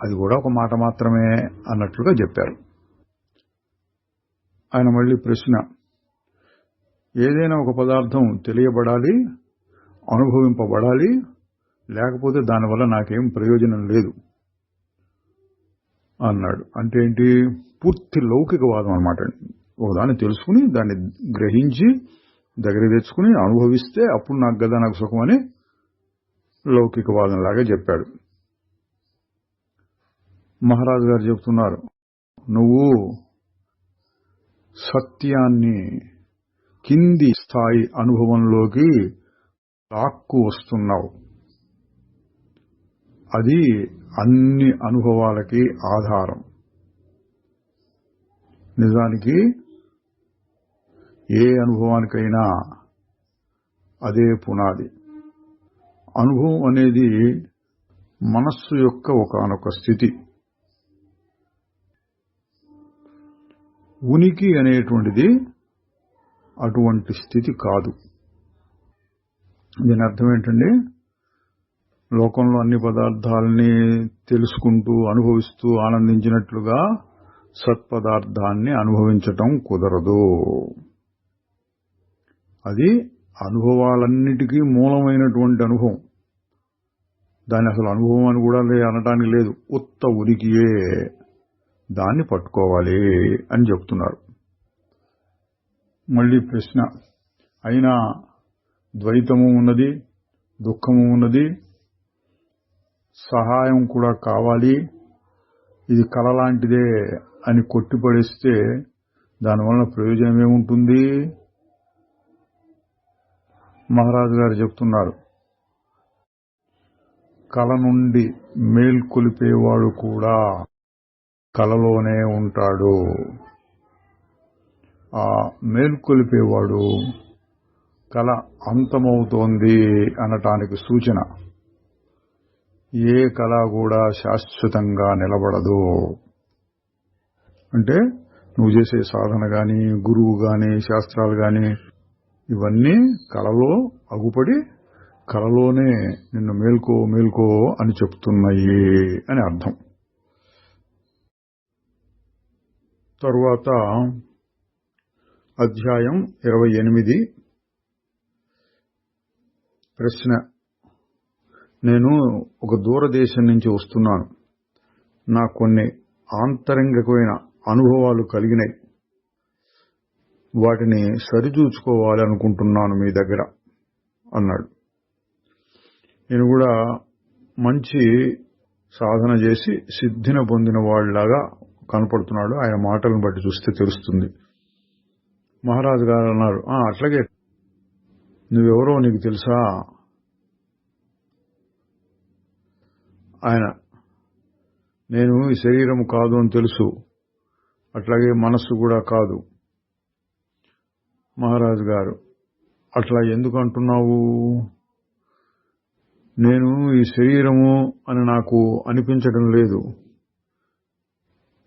అది కూడా ఒక మాట మాత్రమే అన్నట్లుగా చెప్పారు. ఆయన మళ్ళీ ప్రశ్న, ఏదైనా ఒక పదార్థం తెలియబడాలి, అనుభవింపబడాలి, లేకపోతే దానివల్ల నాకేం ప్రయోజనం లేదు అన్నాడు. అంటే ఏంటి? పూర్తి లౌకికవాదం అన్నమాట. ఒకదాన్ని తెలుసుకుని దాన్ని గ్రహించి దగ్గర తెచ్చుకుని అనుభవిస్తే అప్పుడు నాకు గదా నాకు సుఖం అని లౌకికవాదం లాగా చెప్పాడు. మహారాజు గారు చెప్తున్నారు, నువ్వు సత్యాన్ని కింది స్థాయి అనుభవంలోకి లాక్కు వస్తున్నావు. అది అన్ని అనుభవాలకి ఆధారం. నిజానికి ఏ అనుభవానికైనా అదే పునాది. అనుభవం అనేది మనస్సు యొక్క ఒకానొక స్థితి. ఉనికి అనేటువంటిది అటువంటి స్థితి కాదు. దీని అర్థం ఏంటండి? లోకంలో అన్ని పదార్థాలని తెలుసుకుంటూ అనుభవిస్తూ ఆనందించినట్లుగా సత్పదార్థాన్ని అనుభవించటం కుదరదు. అది అనుభవాలన్నిటికీ మూలమైనటువంటి అనుభవం. దాన్ని అసలు అనుభవం అని కూడా అనటానికి లేదు, ఉత్త ఉనికియే. దాన్ని పట్టుకోవాలి అని చెప్తున్నారు. మళ్ళీ ప్రశ్న, అయినా ద్వైతము ఉన్నది, దుఃఖము ఉన్నది, సహాయం కూడా కావాలి, ఇది కళ లాంటిదే అని కొట్టిపడేస్తే దానివల్ల ప్రయోజనం ఏముంటుంది? మహారాజు గారు చెప్తున్నారు, కల నుండి మేల్కొలిపేవాడు కూడా కలలోనే ఉంటాడు. ఆ మేల్కొలిపేవాడు కల అంతమవుతోంది అనటానికి సూచన. ఏ కళ కూడా శాశ్వతంగా నిలబడదు. అంటే నువ్వు చేసే సాధన గాని, గురువు గాని, శాస్త్రాలు గాని ఇవన్నీ కళలో అగుపడి కళలోనే నిన్ను మేల్కో మేల్కో అని చెప్తున్నాయి అని అర్థం. తరువాత అధ్యాయం 28. ప్రశ్న: నేను ఒక దూరదేశం నుంచి వస్తున్నాను. నాకు కొన్ని ఆంతరంగికమైన అనుభవాలు కలిగినాయి. వాటిని సరిచూచుకోవాలి అనుకుంటున్నాను మీ దగ్గర అన్నాడు. నేను కూడా మంచి సాధన చేసి సిద్ధిని పొందిన వాళ్ళలాగా కనపడుతున్నాడు. ఆయన మాటలను బట్టి చూస్తే తెలుస్తుంది. మహారాజు గారు అన్నారు, అట్లాగే నువ్వెవరో నీకు తెలుసా? ఆయన, నేను ఈ శరీరం కాదు అని తెలుసు, అట్లాగే మనస్సు కూడా కాదు. మహారాజు గారు, అట్లా ఎందుకు అంటున్నావు? నేను ఈ శరీరము అని నాకు అనిపించడం లేదు.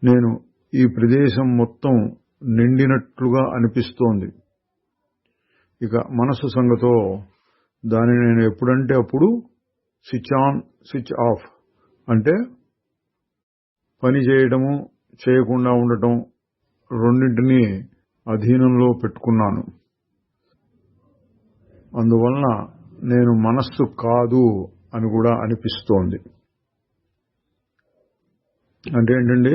నేను ఈ ప్రదేశం మొత్తం నిండినట్లుగా అనిపిస్తోంది. ఇక మనస్సు సంగతో దాన్ని నేను ఎప్పుడంటే అప్పుడు స్విచ్ ఆన్ స్విచ్ ఆఫ్, అంటే పని చేయడము చేయకుండా ఉండటం రెండింటినీ అధీనంలో పెట్టుకున్నాను. అందువలన నేను మనస్సు కాదు అని కూడా అనిపిస్తోంది. అంటే ఏంటండి,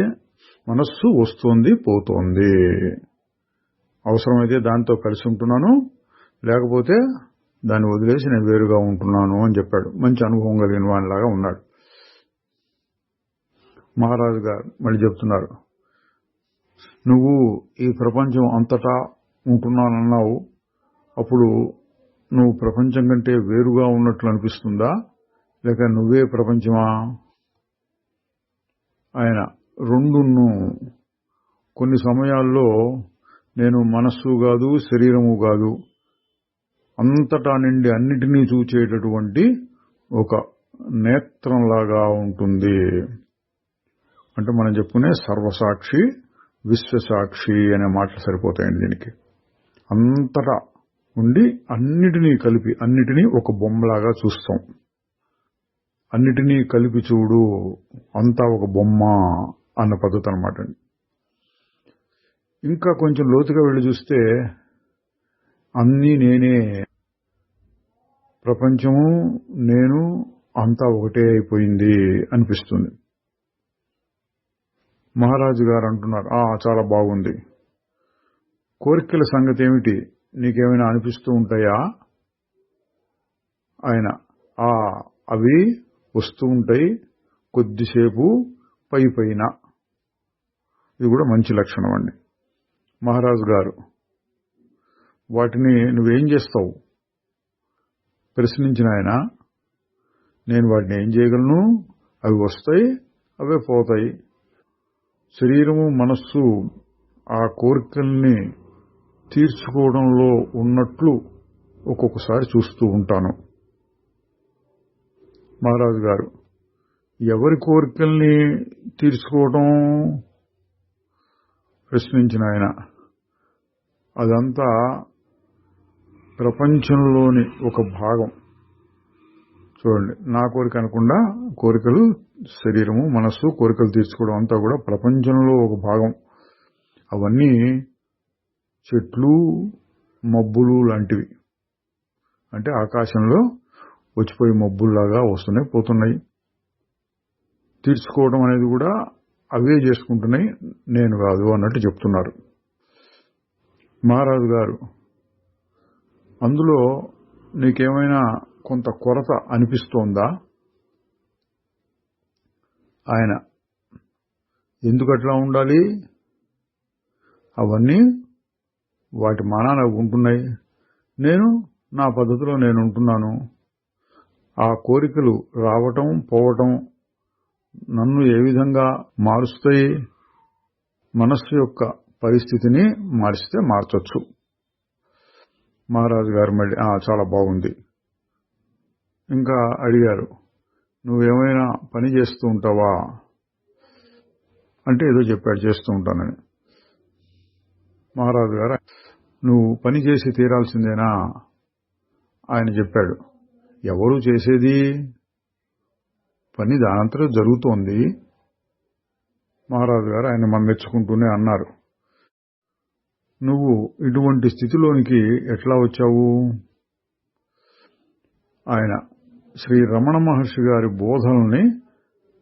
మనస్సు వస్తోంది పోతోంది. అవసరమైతే దాంతో కలిసి ఉంటున్నాను, లేకపోతే దాన్ని వదిలేసి నేను వేరుగా ఉంటున్నాను అని చెప్పాడు. మంచి అనుభవం కలిగిన వానిలాగా ఉన్నాడు. మహారాజు గారు మళ్ళీ చెప్తున్నారు, నువ్వు ఈ ప్రపంచం అంతటా ఉంటున్నానన్నావు. అప్పుడు నువ్వు ప్రపంచం కంటే వేరుగా ఉన్నట్లు అనిపిస్తుందా, లేక నువ్వే ప్రపంచమా? ఆయన, రెండును. కొన్ని సమయాల్లో నేను మనస్సు కాదు, శరీరము కాదు, అంతటా నిండి అన్నిటినీ చూచేటటువంటి ఒక నేత్రంలాగా ఉంటుంది. అంటే మనం చెప్పుకునే సర్వసాక్షి, విశ్వసాక్షి అనే మాటలు సరిపోతాయండి దీనికి. అంతటా ఉండి అన్నిటినీ కలిపి అన్నిటినీ ఒక బొమ్మలాగా చూస్తాం. అన్నిటినీ కలిపి చూడు, అంతా ఒక బొమ్మ అన్న పద్ధతి అనమాట. ఇంకా కొంచెం లోతుగా వెళ్ళి చూస్తే అన్నీ నేనే, ప్రపంచము నేను అంతా ఒకటే అయిపోయింది అనిపిస్తుంది. మహారాజు గారు అంటున్నారు, చాలా బాగుంది. కోరికల సంగతి ఏమిటి, నీకేమైనా అనిపిస్తూ ఉంటాయా? ఆయన, అవి వస్తూ ఉంటాయి కొద్దిసేపు పైన. ఇది కూడా మంచి లక్షణం అండి. మహారాజు గారు, వాటిని నువ్వేం చేస్తావు ప్రశ్నించిన ఆయన, నేను వాటిని ఏం చేయగలను? అవి వస్తాయి, అవే పోతాయి. శరీరము మనస్సు ఆ కోరికల్ని తీర్చుకోవడంలో ఉన్నట్లు ఒక్కొక్కసారి చూస్తూ ఉంటాను. మహారాజు గారు, ఎవరి కోరికల్ని తీర్చుకోవడం ప్రశ్నించిన ఆయన, అదంతా ప్రపంచంలోని ఒక భాగం. చూడండి, నా కోరిక అనకుండా కోరికలు, శరీరము మనస్సు కోరికలు తీర్చుకోవడం అంతా కూడా ప్రపంచంలో ఒక భాగం. అవన్నీ చెట్లు, మబ్బులు లాంటివి. అంటే ఆకాశంలో వచ్చిపోయి మబ్బుల్లాగా వస్తున్నాయి, పోతున్నాయి. తీర్చుకోవడం అనేది కూడా అవే చేసుకుంటున్నాయి, నేను కాదు అన్నట్టు చెప్తున్నారు. మహారాజు గారు, అందులో నీకేమైనా కొంత కొరత అనిపిస్తోందా? ఆయన, ఎందుకట్లా ఉండాలి? అవన్నీ వాటి మానాన ఉంటున్నాయి, నేను నా పద్ధతిలో నేను ఉంటున్నాను. ఆ కోరికలు రావటం పోవటం నన్ను ఏ విధంగా మారుస్తాయి? మనస్సు యొక్క పరిస్థితిని మారిస్తే మార్చొచ్చు. మహారాజు గారు మళ్ళీ చాలా బాగుంది. ఇంకా అడిగారు, నువ్వేమైనా పని చేస్తూ ఉంటావా అంటే ఏదో చెప్పాడు, చేస్తూ ఉంటానని. మహారాజు గారు, నువ్వు పని చేసి తీరాల్సిందేనా ఆయన చెప్పాడు. ఎవరు చేసేది పని దానంతరం జరుగుతోంది. మహారాజు గారు ఆయన మెచ్చుకుంటూనే అన్నారు, నువ్వు ఇటువంటి స్థితిలోనికి ఎట్లా వచ్చావు? ఆయన శ్రీ రమణ మహర్షి గారి బోధనల్ని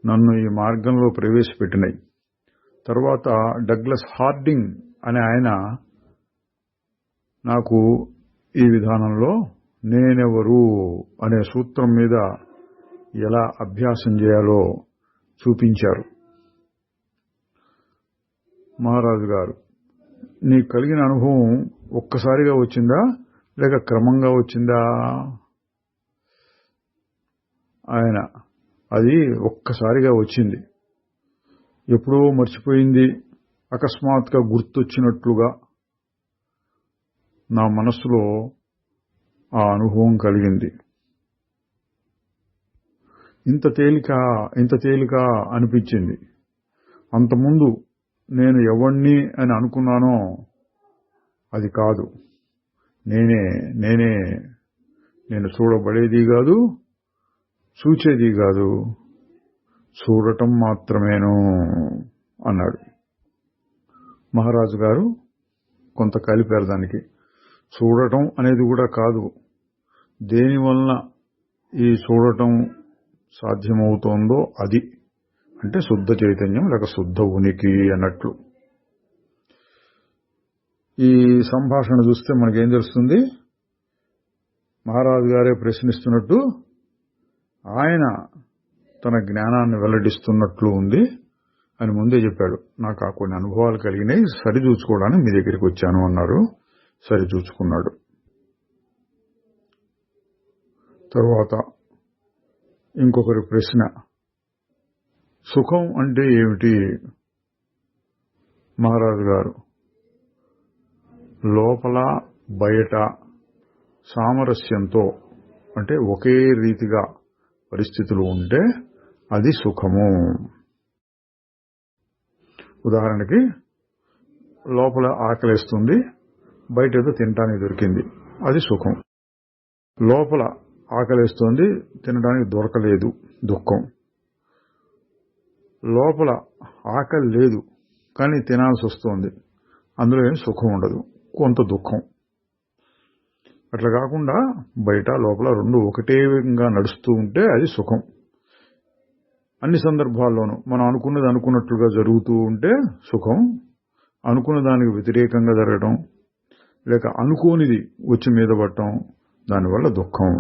నన్ను ఈ మార్గంలో ప్రవేశపెట్టినాయి. తర్వాత డగ్లస్ హార్డింగ్ అనే ఆయన నాకు ఈ విధానంలో నేనెవరు అనే సూత్రం మీద ఎలా అభ్యాసం చేయాలో చూపించారు. మహారాజు గారు, నీకు కలిగిన అనుభవం ఒక్కసారిగా వచ్చిందా లేక క్రమంగా వచ్చిందా? ఆయన, అది ఒక్కసారిగా వచ్చింది. ఎప్పుడో మర్చిపోయింది అకస్మాత్తుగా గుర్తొచ్చినట్లుగా నా మనస్సులో ఆ అనుభవం కలిగింది. ఇంత తేలిక అనిపించింది. అంతకుముందు నేను ఎవణ్ణి అని అనుకున్నానో అది కాదు. నేను చూడబడేది కాదు, చూచేది కాదు, చూడటం మాత్రమేను అన్నాడు. మహారాజు గారు కొంత కలిపారు దానికి. చూడటం అనేది కూడా కాదు, దేనివలన ఈ చూడటం సాధ్యమవుతోందో అది, అంటే శుద్ధ చైతన్యం లేక శుద్ధ ఉనికి అన్నట్లు. ఈ సంభాషణ చూస్తే మనకేం తెలుస్తుంది? మహారాజు గారే ప్రశ్నిస్తున్నట్టు ఆయన తన జ్ఞానాన్ని వెల్లడిస్తున్నట్లు ఉంది అని ముందే చెప్పాడు. నాకు ఆ కొన్ని అనుభవాలు కలిగినాయి, సరిచూచుకోవడానికి మీ దగ్గరికి వచ్చాను అన్నారు. సరిచూచుకున్నాడు. తరువాత ఇంకొకరి ప్రశ్న, సుఖం అంటే ఏమిటి? మహారాజు గారు, లోపల బయట సామరస్యంతో, అంటే ఒకే రీతిగా పరిస్థితులు ఉంటే అది సుఖము. ఉదాహరణకి లోపల ఆకలేస్తుంది, బయట ఏదో తినడానికి దొరికింది, అది సుఖం. లోపల ఆకలేస్తుంది, తినడానికి దొరకలేదు, దుఃఖం. లోపల ఆకలి లేదు కానీ తినాల్సి వస్తుంది, అందులో ఏం సుఖం ఉండదు, కొంత దుఃఖం. అట్లా కాకుండా బయట లోపల రెండు ఒకటేగా నడుస్తూ ఉంటే అది సుఖం. అన్ని సందర్భాల్లోనూ మనం అనుకున్నది అనుకున్నట్లుగా జరుగుతూ ఉంటే సుఖం, అనుకున్న దానికి వ్యతిరేకంగా జరగడం లేక అనుకోనిది వచ్చి మీద పడటం, దానివల్ల దుఃఖం.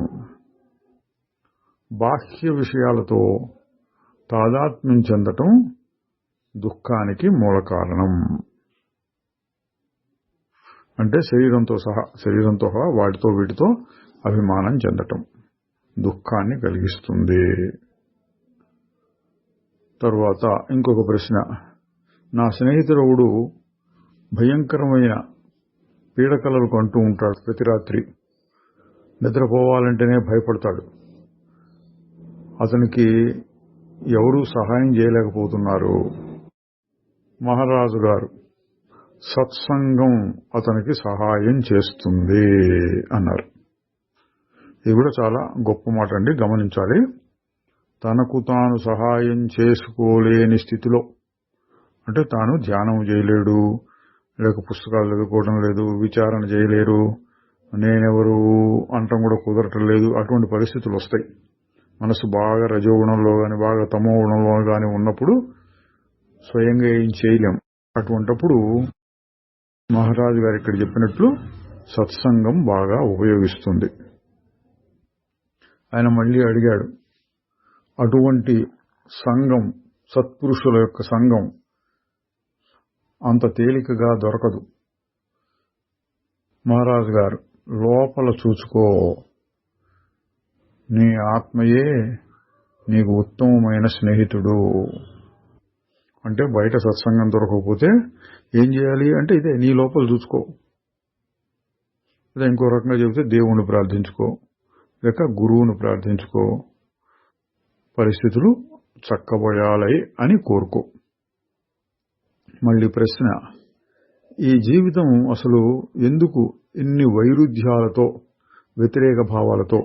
బాహ్య విషయాలతో తాదాత్మ్యం చెందటం దుఃఖానికి మూల కారణం. అంటే శరీరంతో సహా వాటితో వీటితో అభిమానం చెందటం దుఃఖాన్ని కలిగిస్తుంది. తరువాత ఇంకొక ప్రశ్న, నా స్నేహితుడు భయంకరమైన పీడకలలు కంటూ ఉంటాడు. ప్రతి రాత్రి నిద్రపోవాలంటేనే భయపడతాడు. అతనికి ఎవరూ సహాయం చేయలేకపోతున్నారు. మహారాజు గారు, సత్సంగం అతనికి సహాయం చేస్తుంది అన్నారు. ఇది కూడా చాలా గొప్ప మాట అండి, గమనించాలి. తనకు తాను సహాయం చేసుకోలేని స్థితిలో, అంటే తాను ధ్యానం చేయలేడు, లేక పుస్తకాలు చదువుకోవడం లేదు, విచారణ చేయలేరు, నేనెవరు అంటం కూడా కుదరటం లేదు, అటువంటి పరిస్థితులు వస్తాయి. మనసు బాగా రజోగుణంలో కానీ బాగా తమో గుణంలో కానీ ఉన్నప్పుడు స్వయంగా ఏం చేయలేం. అటువంటప్పుడు మహారాజు గారు ఇక్కడ చెప్పినట్లు సత్సంగం బాగా ఉపయోగిస్తుంది. ఆయన మళ్ళీ అడిగాడు, అటువంటి సంఘం, సత్పురుషుల యొక్క సంఘం అంత తేలికగా దొరకదు. మహారాజు గారు, లోపల చూసుకో, నీ ఆత్మయే నీకు ఉత్తమమైన స్నేహితుడు. అంటే బయట సత్సంగం దొరకకపోతే ఏం చేయాలి అంటే ఇదే, నీ లోపల చూసుకో. లేదా ఇంకో రకంగా చెబితే దేవుణ్ణి ప్రార్థించుకో, లేక గురువుని ప్రార్థించుకో, పరిస్థితులు చక్కబడాలి అని కోరుకో. మళ్ళీ ప్రశ్న, ఈ జీవితం అసలు ఎందుకు ఇన్ని వైరుధ్యాలతో, వ్యతిరేక భావాలతో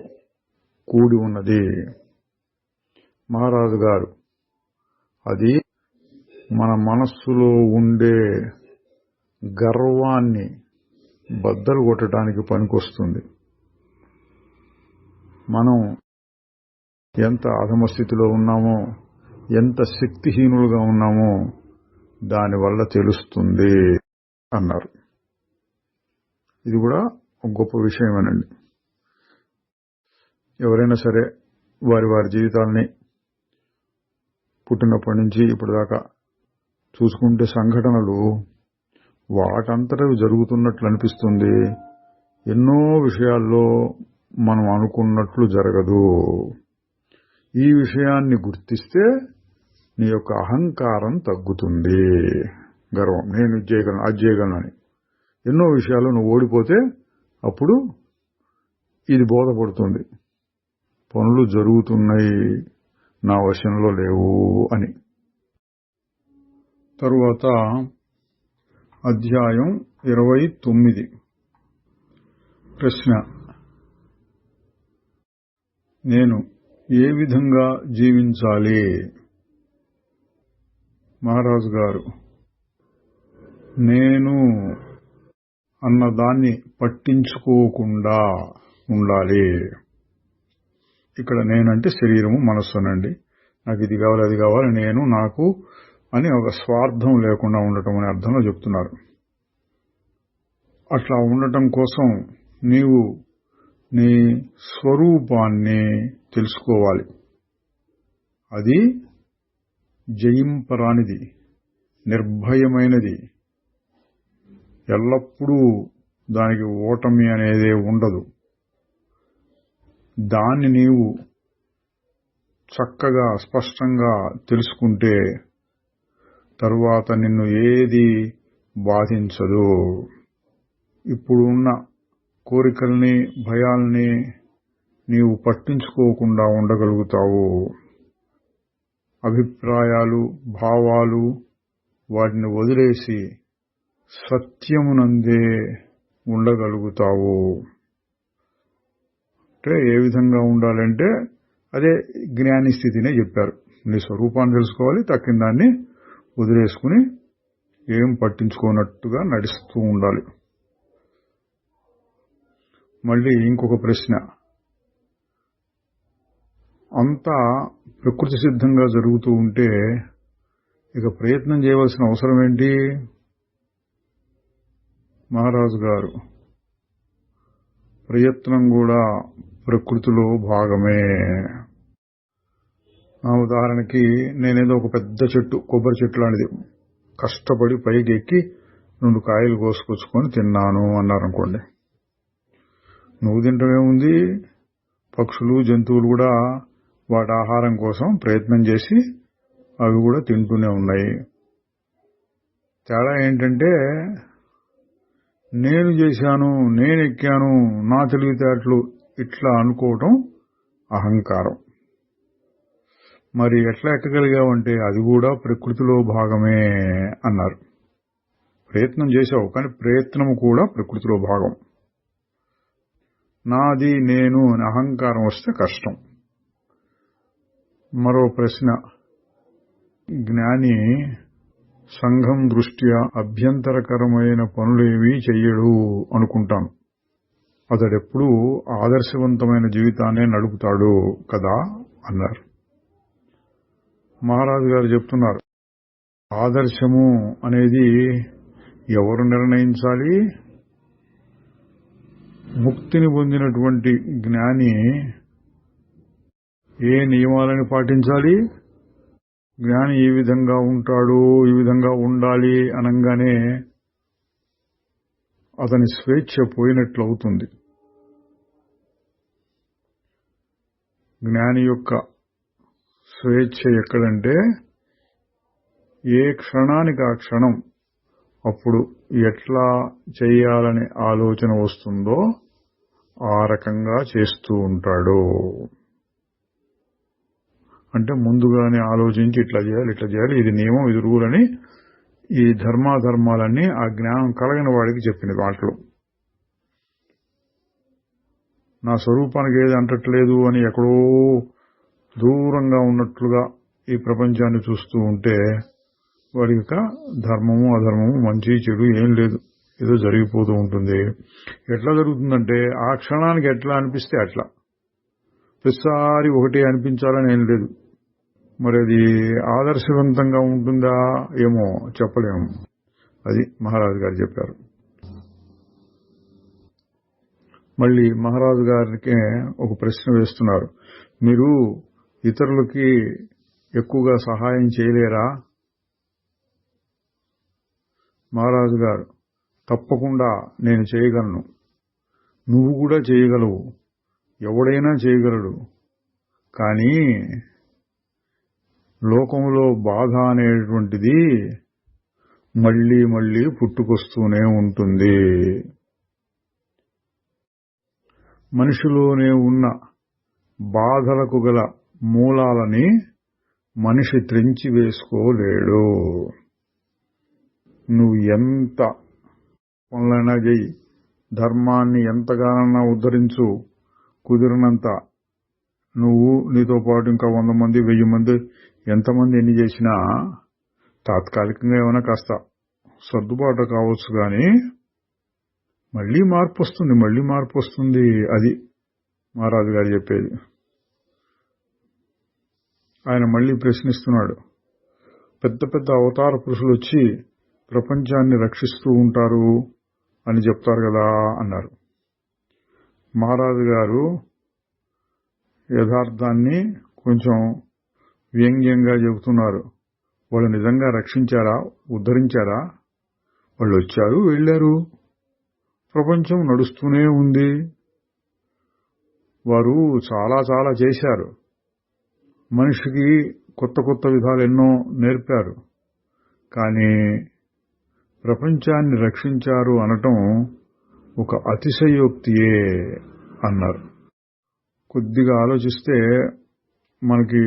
కూడి ఉన్నది? మహారాజు గారు, అది మన మనస్సులో ఉండే గర్వాన్ని బద్దలు కొట్టడానికి పనికొస్తుంది. మనం ఎంత అధమ స్థితిలో ఉన్నామో, ఎంత శక్తిహీనులుగా ఉన్నామో దానివల్ల తెలుస్తుంది అన్నారు. ఇది కూడా ఒక గొప్ప విషయమేనండి. ఎవరైనా సరే వారి వారి జీవితాలని పుట్టినప్పటి నుంచి ఇప్పటిదాకా చూసుకుంటే సంఘటనలు వాటంతటవి జరుగుతున్నట్లు అనిపిస్తుంది. ఎన్నో విషయాల్లో మనం అనుకున్నట్లు జరగదు. ఈ విషయాన్ని గుర్తిస్తే నీ యొక్క అహంకారం తగ్గుతుంది. గర్వం, నేను ఇది చేయగలను, అది చేయగలను అని. ఎన్నో విషయాల్లో నువ్వు ఓడిపోతే అప్పుడు ఇది బోధపడుతుంది, పనులు జరుగుతున్నాయి, నా వశంలో లేవు అని. తరువాత అధ్యాయం 29. ప్రశ్న, నేను ఏ విధంగా జీవించాలి? మహారాజు గారు, నేను అన్నదాన్ని పట్టించుకోకుండా ఉండాలి. ఇక్కడ నేనంటే శరీరము, మనస్సు అనండి. నాకు ఇది కావాలి, అది కావాలి, నేను, నాకు అని ఒక స్వార్థం లేకుండా ఉండటం అనే అర్థంలో చెప్తున్నారు. అట్లా ఉండటం కోసం నీవు నీ స్వరూపాన్ని తెలుసుకోవాలి. అది జయింపరానిది, నిర్భయమైనది. ఎల్లప్పుడూ దానికి ఓటమి అనేదే ఉండదు. దాన్ని నీవు చక్కగా స్పష్టంగా తెలుసుకుంటే తరువాత నిన్ను ఏది బాధించదు. ఇప్పుడు ఉన్న కోరికల్ని, భయాల్ని నీవు పట్టించుకోకుండా ఉండగలుగుతావు. అభిప్రాయాలు, భావాలు వాటిని వదిలేసి సత్యమునందే ఉండగలుగుతావు. అంటే ఏ విధంగా ఉండాలంటే అదే జ్ఞాని స్థితినే చెప్పారు. నీ స్వరూపాన్ని తెలుసుకోవాలి, తక్కిన దాన్ని వదిలేసుకుని ఏం పట్టించుకోనట్టుగా నడుస్తూ ఉండాలి. మళ్ళీ ఇంకొక ప్రశ్న, అంతా ప్రకృతి సిద్ధంగా జరుగుతూ ఉంటే ఇక ప్రయత్నం చేయవలసిన అవసరం ఏంటి? మహారాజు గారు, ప్రయత్నం కూడా ప్రకృతిలో భాగమే. ఆ ఉదాహరణకి నేనేదో ఒక పెద్ద చెట్టు, కొబ్బరి చెట్టు లాంటిది, కష్టపడి పైకి ఎక్కి 2 కాయలు కోసుకొచ్చుకొని తిన్నాను అన్నారనుకోండి. నువ్వు తింటమేముంది, పక్షులు, జంతువులు కూడా వాటి ఆహారం కోసం ప్రయత్నం చేసి అవి కూడా తింటూనే ఉన్నాయి. తేడా ఏంటంటే నేను చేశాను, నేను ఎక్కాను, నా తెలివితేటలు ఇట్లా అనుకోవటం అహంకారం. మరి ఎట్లా ఎక్కగలిగావంటే అది కూడా ప్రకృతిలో భాగమే అన్నారు. ప్రయత్నం చేశావు, కానీ ప్రయత్నం కూడా ప్రకృతిలో భాగం. నాది, నేను అని అహంకారం వస్తే కష్టం. మరో ప్రశ్న, జ్ఞాని సంఘం దృష్ట్యా అభ్యంతరకరమైన పనులేవీ చెయ్యడు అనుకుంటాను. అతడెప్పుడూ ఆదర్శవంతమైన జీవితాన్నే నడుపుతాడు కదా అన్నారు. మహారాజు గారు చెప్తున్నారు, ఆదర్శము అనేది ఎవరు నిర్ణయించాలి? ముక్తిని పొందినటువంటి జ్ఞాని ఏ నియమాలను పాటించాలి? జ్ఞాని ఈ విధంగా ఉంటాడు, ఈ విధంగా ఉండాలి అనగానే అతని స్వేచ్ఛ పోయినట్లవుతుంది. జ్ఞాని యొక్క స్వేచ్ఛ ఎక్కడంటే ఏ క్షణానికి ఆ క్షణం అప్పుడు ఎట్లా చేయాలనే ఆలోచన వస్తుందో ఆ రకంగా చేస్తూ ఉంటాడు. అంటే ముందుగానే ఆలోచించి ఇట్లా చేయాలి, ఇది నియమం, ఇది రూల్ అని ఈ ధర్మాలన్నీ ఆ జ్ఞానం కలగని వాడికి చెప్పిన వాటిలో. నా స్వరూపానికి ఏది అంటట్లేదు అని ఎక్కడో దూరంగా ఉన్నట్లుగా ఈ ప్రపంచాన్ని చూస్తూ ఉంటే వాడికి ధర్మము అధర్మము మంచి చెడు ఏం లేదు, ఏదో జరిగిపోతూ ఉంటుంది. ఎట్లా జరుగుతుందంటే ఆ క్షణానికి ఎట్లా అనిపిస్తే అట్లా, ప్రతిసారి ఒకటి అనిపించాలని ఏం లేదు. మరి అది ఆదర్శవంతంగా ఉంటుందా ఏమో చెప్పలేము. అది మహారాజు గారు చెప్పారు. మళ్ళీ మహారాజు గారికి ఒక ప్రశ్న వేస్తున్నారు. మీరు ఇతరులకి ఎక్కువగా సహాయం చేయలేరా? మహారాజు గారు, తప్పకుండా నేను చేయగలను. నువ్వు కూడా చేయగలవు, ఎవడైనా చేయగలడు. కానీ లోకంలో బాధ అనేటువంటిది మళ్లీ మళ్లీ పుట్టుకొస్తూనే ఉంటుంది. మనిషిలోనే ఉన్న బాధలకు గల మూలాలని మనిషి త్రెంచి వేసుకోలేడు. నువ్వు ఎంత పనులైనా చేయి, ధర్మాన్ని ఎంతగానన్నా ఉద్ధరించు, కుదిరినంత నువ్వు నీతో పాటు ఇంకా 100 మంది 1000 మంది ఎంతమంది ఎన్ని చేసినా తాత్కాలికంగా ఏమైనా కాస్త సర్దుబాటు కావచ్చు, కానీ మళ్లీ మార్పు వస్తుంది. అది మహారాజు గారు చెప్పేది. ఆయన మళ్లీ ప్రశ్నిస్తున్నాడు. పెద్ద పెద్ద అవతార పురుషులు వచ్చి ప్రపంచాన్ని రక్షిస్తూ ఉంటారు అని చెప్తారు కదా అన్నారు. మహారాజు గారు యథార్థాన్ని కొంచెం వ్యంగ్యంగా చెబుతున్నారు. వాళ్ళు నిజంగా రక్షించారా, ఉద్ధరించారా? వాళ్ళు వచ్చారు, వెళ్లారు, ప్రపంచం నడుస్తూనే ఉంది. వారు చాలా చాలా చేశారు, మనిషికి కొత్త కొత్త విధాలు ఎన్నో నేర్పారు. కానీ ప్రపంచాన్ని రక్షించారు అనటం ఒక అతిశయోక్తియే అన్నారు. కొద్దిగా ఆలోచిస్తే మనకి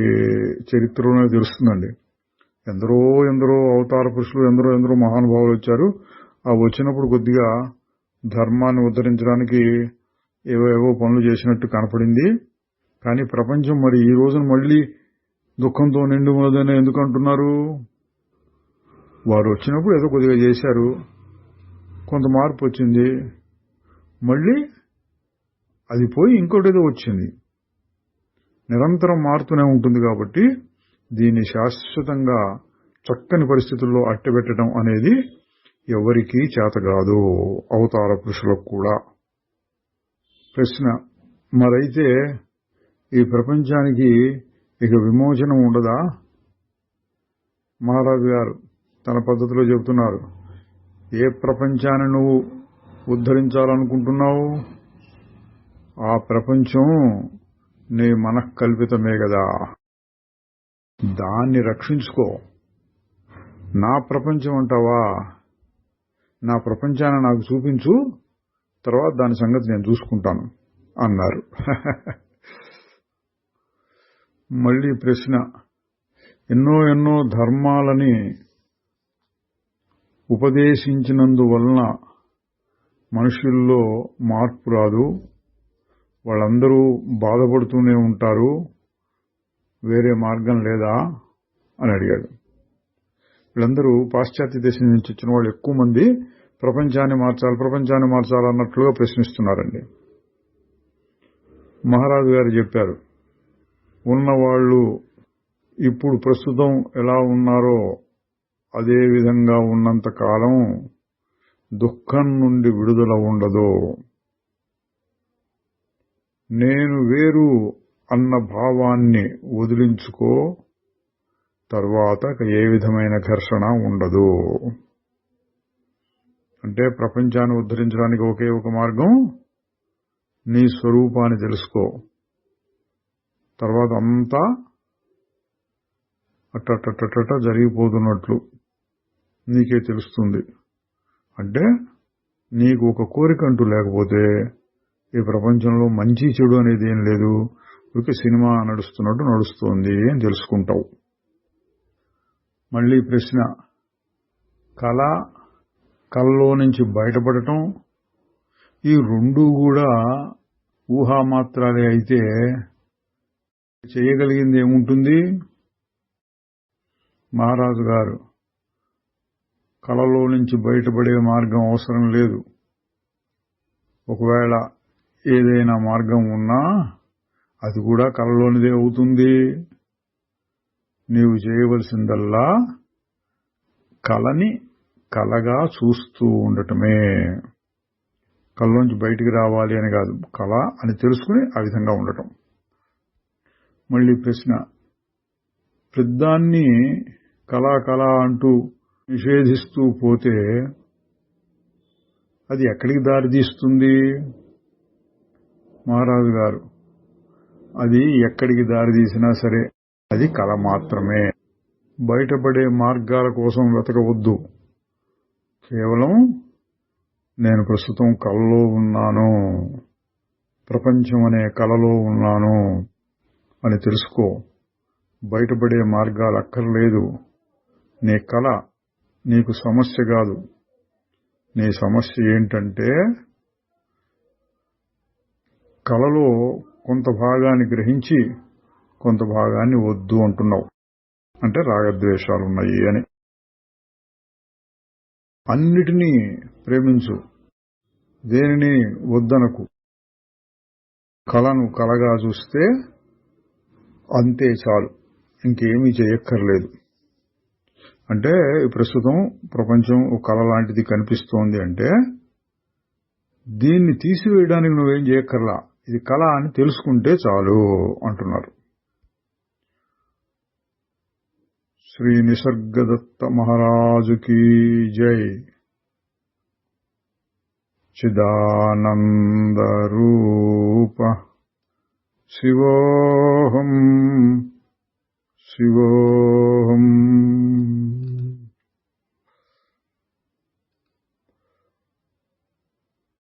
చరిత్రలోనే తెలుస్తుందండి. ఎందరో అవతార పురుషులు, ఎందరో మహానుభావులు వచ్చారు. ఆ వచ్చినప్పుడు కొద్దిగా ధర్మాన్ని ఉద్ధరించడానికి ఏవో పనులు చేసినట్టు కనపడింది. కానీ ప్రపంచం మరి ఈ రోజున మళ్లీ దుఃఖంతో నిండి ఉన్నదని ఎందుకు అంటున్నారు? వారు వచ్చినప్పుడు ఏదో కొద్దిగా చేశారు, కొంత మార్పు వచ్చింది, మళ్లీ అది పోయి ఇంకోటేదో వచ్చింది. నిరంతరం మారుతూనే ఉంటుంది. కాబట్టి దీన్ని శాశ్వతంగా చక్కని పరిస్థితుల్లో అట్టబెట్టడం అనేది ఎవరికీ చేతగాదు, అవతార పురుషులకు కూడా. ప్రశ్న, మరైతే ఈ ప్రపంచానికి ఇక విమోచనం ఉండదా? మహారాజు గారు తన పద్ధతిలో చెబుతున్నారు. ఏ ప్రపంచాన్ని నువ్వు ఉద్ధరించాలనుకుంటున్నావు? ఆ ప్రపంచం నీ మనఃకల్పితమే కదా, దాన్ని రక్షించుకో. నా ప్రపంచం అంటావా? నా ప్రపంచాన్ని నాకు చూపించు, తర్వాత దాని సంగతి నేను చూసుకుంటాను అన్నారు. మళ్లీ ప్రశ్న, ఎన్నో ధర్మాలని ఉపదేశించినందువలన మనుషుల్లో మార్పు రాదు, వాళ్ళందరూ బాధపడుతూనే ఉంటారు, వేరే మార్గం లేదా అని అడిగాడు. వీళ్ళందరూ పాశ్చాత్య దేశం నుంచి వచ్చిన వాళ్ళు ఎక్కువ మంది ప్రపంచాన్ని మార్చాలన్నట్లుగా ప్రశ్నిస్తున్నారండి. మహారాజు గారు చెప్పారు, ఉన్నవాళ్లు ఇప్పుడు ప్రస్తుతం ఎలా ఉన్నారో అదే విధంగా ఉన్నంత కాలం దుఃఖం నుండి విడుదల ఉండదు. నేను వేరు అన్న భావాన్ని వదిలించుకో, తర్వాత ఏ విధమైన ఘర్షణ ఉండదు. అంటే ప్రపంచాన్ని ఉద్ధరించడానికి ఒకే ఒక మార్గం, నీ స్వరూపాన్ని తెలుసుకో, తర్వాత అంతా అట్ట జరిగిపోతున్నట్లు నీకే తెలుస్తుంది. అంటే నీకు ఒక కోరిక అంటూ లేకపోతే ఈ ప్రపంచంలో మంచి చెడు అనేది ఏం లేదు, ఊరికే సినిమా నడుస్తున్నట్టు నడుస్తోంది అని తెలుసుకుంటావు. మళ్ళీ ప్రశ్న, కళలో నుంచి బయటపడటం ఈ రెండూ కూడా ఊహామాత్రాలే అయితే చేయగలిగింది ఏముంటుంది? మహారాజు గారు, కళలో నుంచి బయటపడే మార్గం అవసరం లేదు. ఒకవేళ ఏదైనా మార్గం ఉన్నా అది కూడా కళలోనిదే అవుతుంది. నీవు చేయవలసిందల్లా కళని కళగా చూస్తూ ఉండటమే. కళలోంచి బయటికి రావాలి అని కాదు, కళ అని తెలుసుకుని ఆ విధంగా ఉండటం. మళ్ళీ ప్రశ్న, ప్రతిదాన్ని కళ అంటూ నిషేధిస్తూ పోతే అది ఎక్కడికి దారితీస్తుంది? మహారాజు గారు, అది ఎక్కడికి దారితీసినా సరే అది కళ మాత్రమే. బయటపడే మార్గాల కోసం వెతకవద్దు. కేవలం నేను ప్రస్తుతం కళలో ఉన్నాను, ప్రపంచం అనే కళలో ఉన్నాను అని తెలుసుకో. బయటపడే మార్గాలు అక్కర్లేదు. నీ కళ నీకు సమస్య కాదు. నీ సమస్య ఏంటంటే కళలో కొంత భాగాన్ని గ్రహించి కొంత భాగాన్ని వద్దు అంటున్నావు. అంటే రాగద్వేషాలున్నాయి అని. అన్నిటినీ ప్రేమించు, దేనిని వద్దనకు. కళను కళగా చూస్తే అంతే చాలు, ఇంకేమీ చేయక్కర్లేదు. అంటే ప్రస్తుతం ప్రపంచం ఒక కళ లాంటిది కనిపిస్తోంది అంటే దీన్ని తీసివేయడానికి నువ్వేం చేయక్కర్లా, ఇది కళ అని తెలుసుకుంటే చాలు అంటున్నారు. శ్రీ నిసర్గదత్త మహారాజుకి జై. చిదానంద రూప శివోహం శివోహం.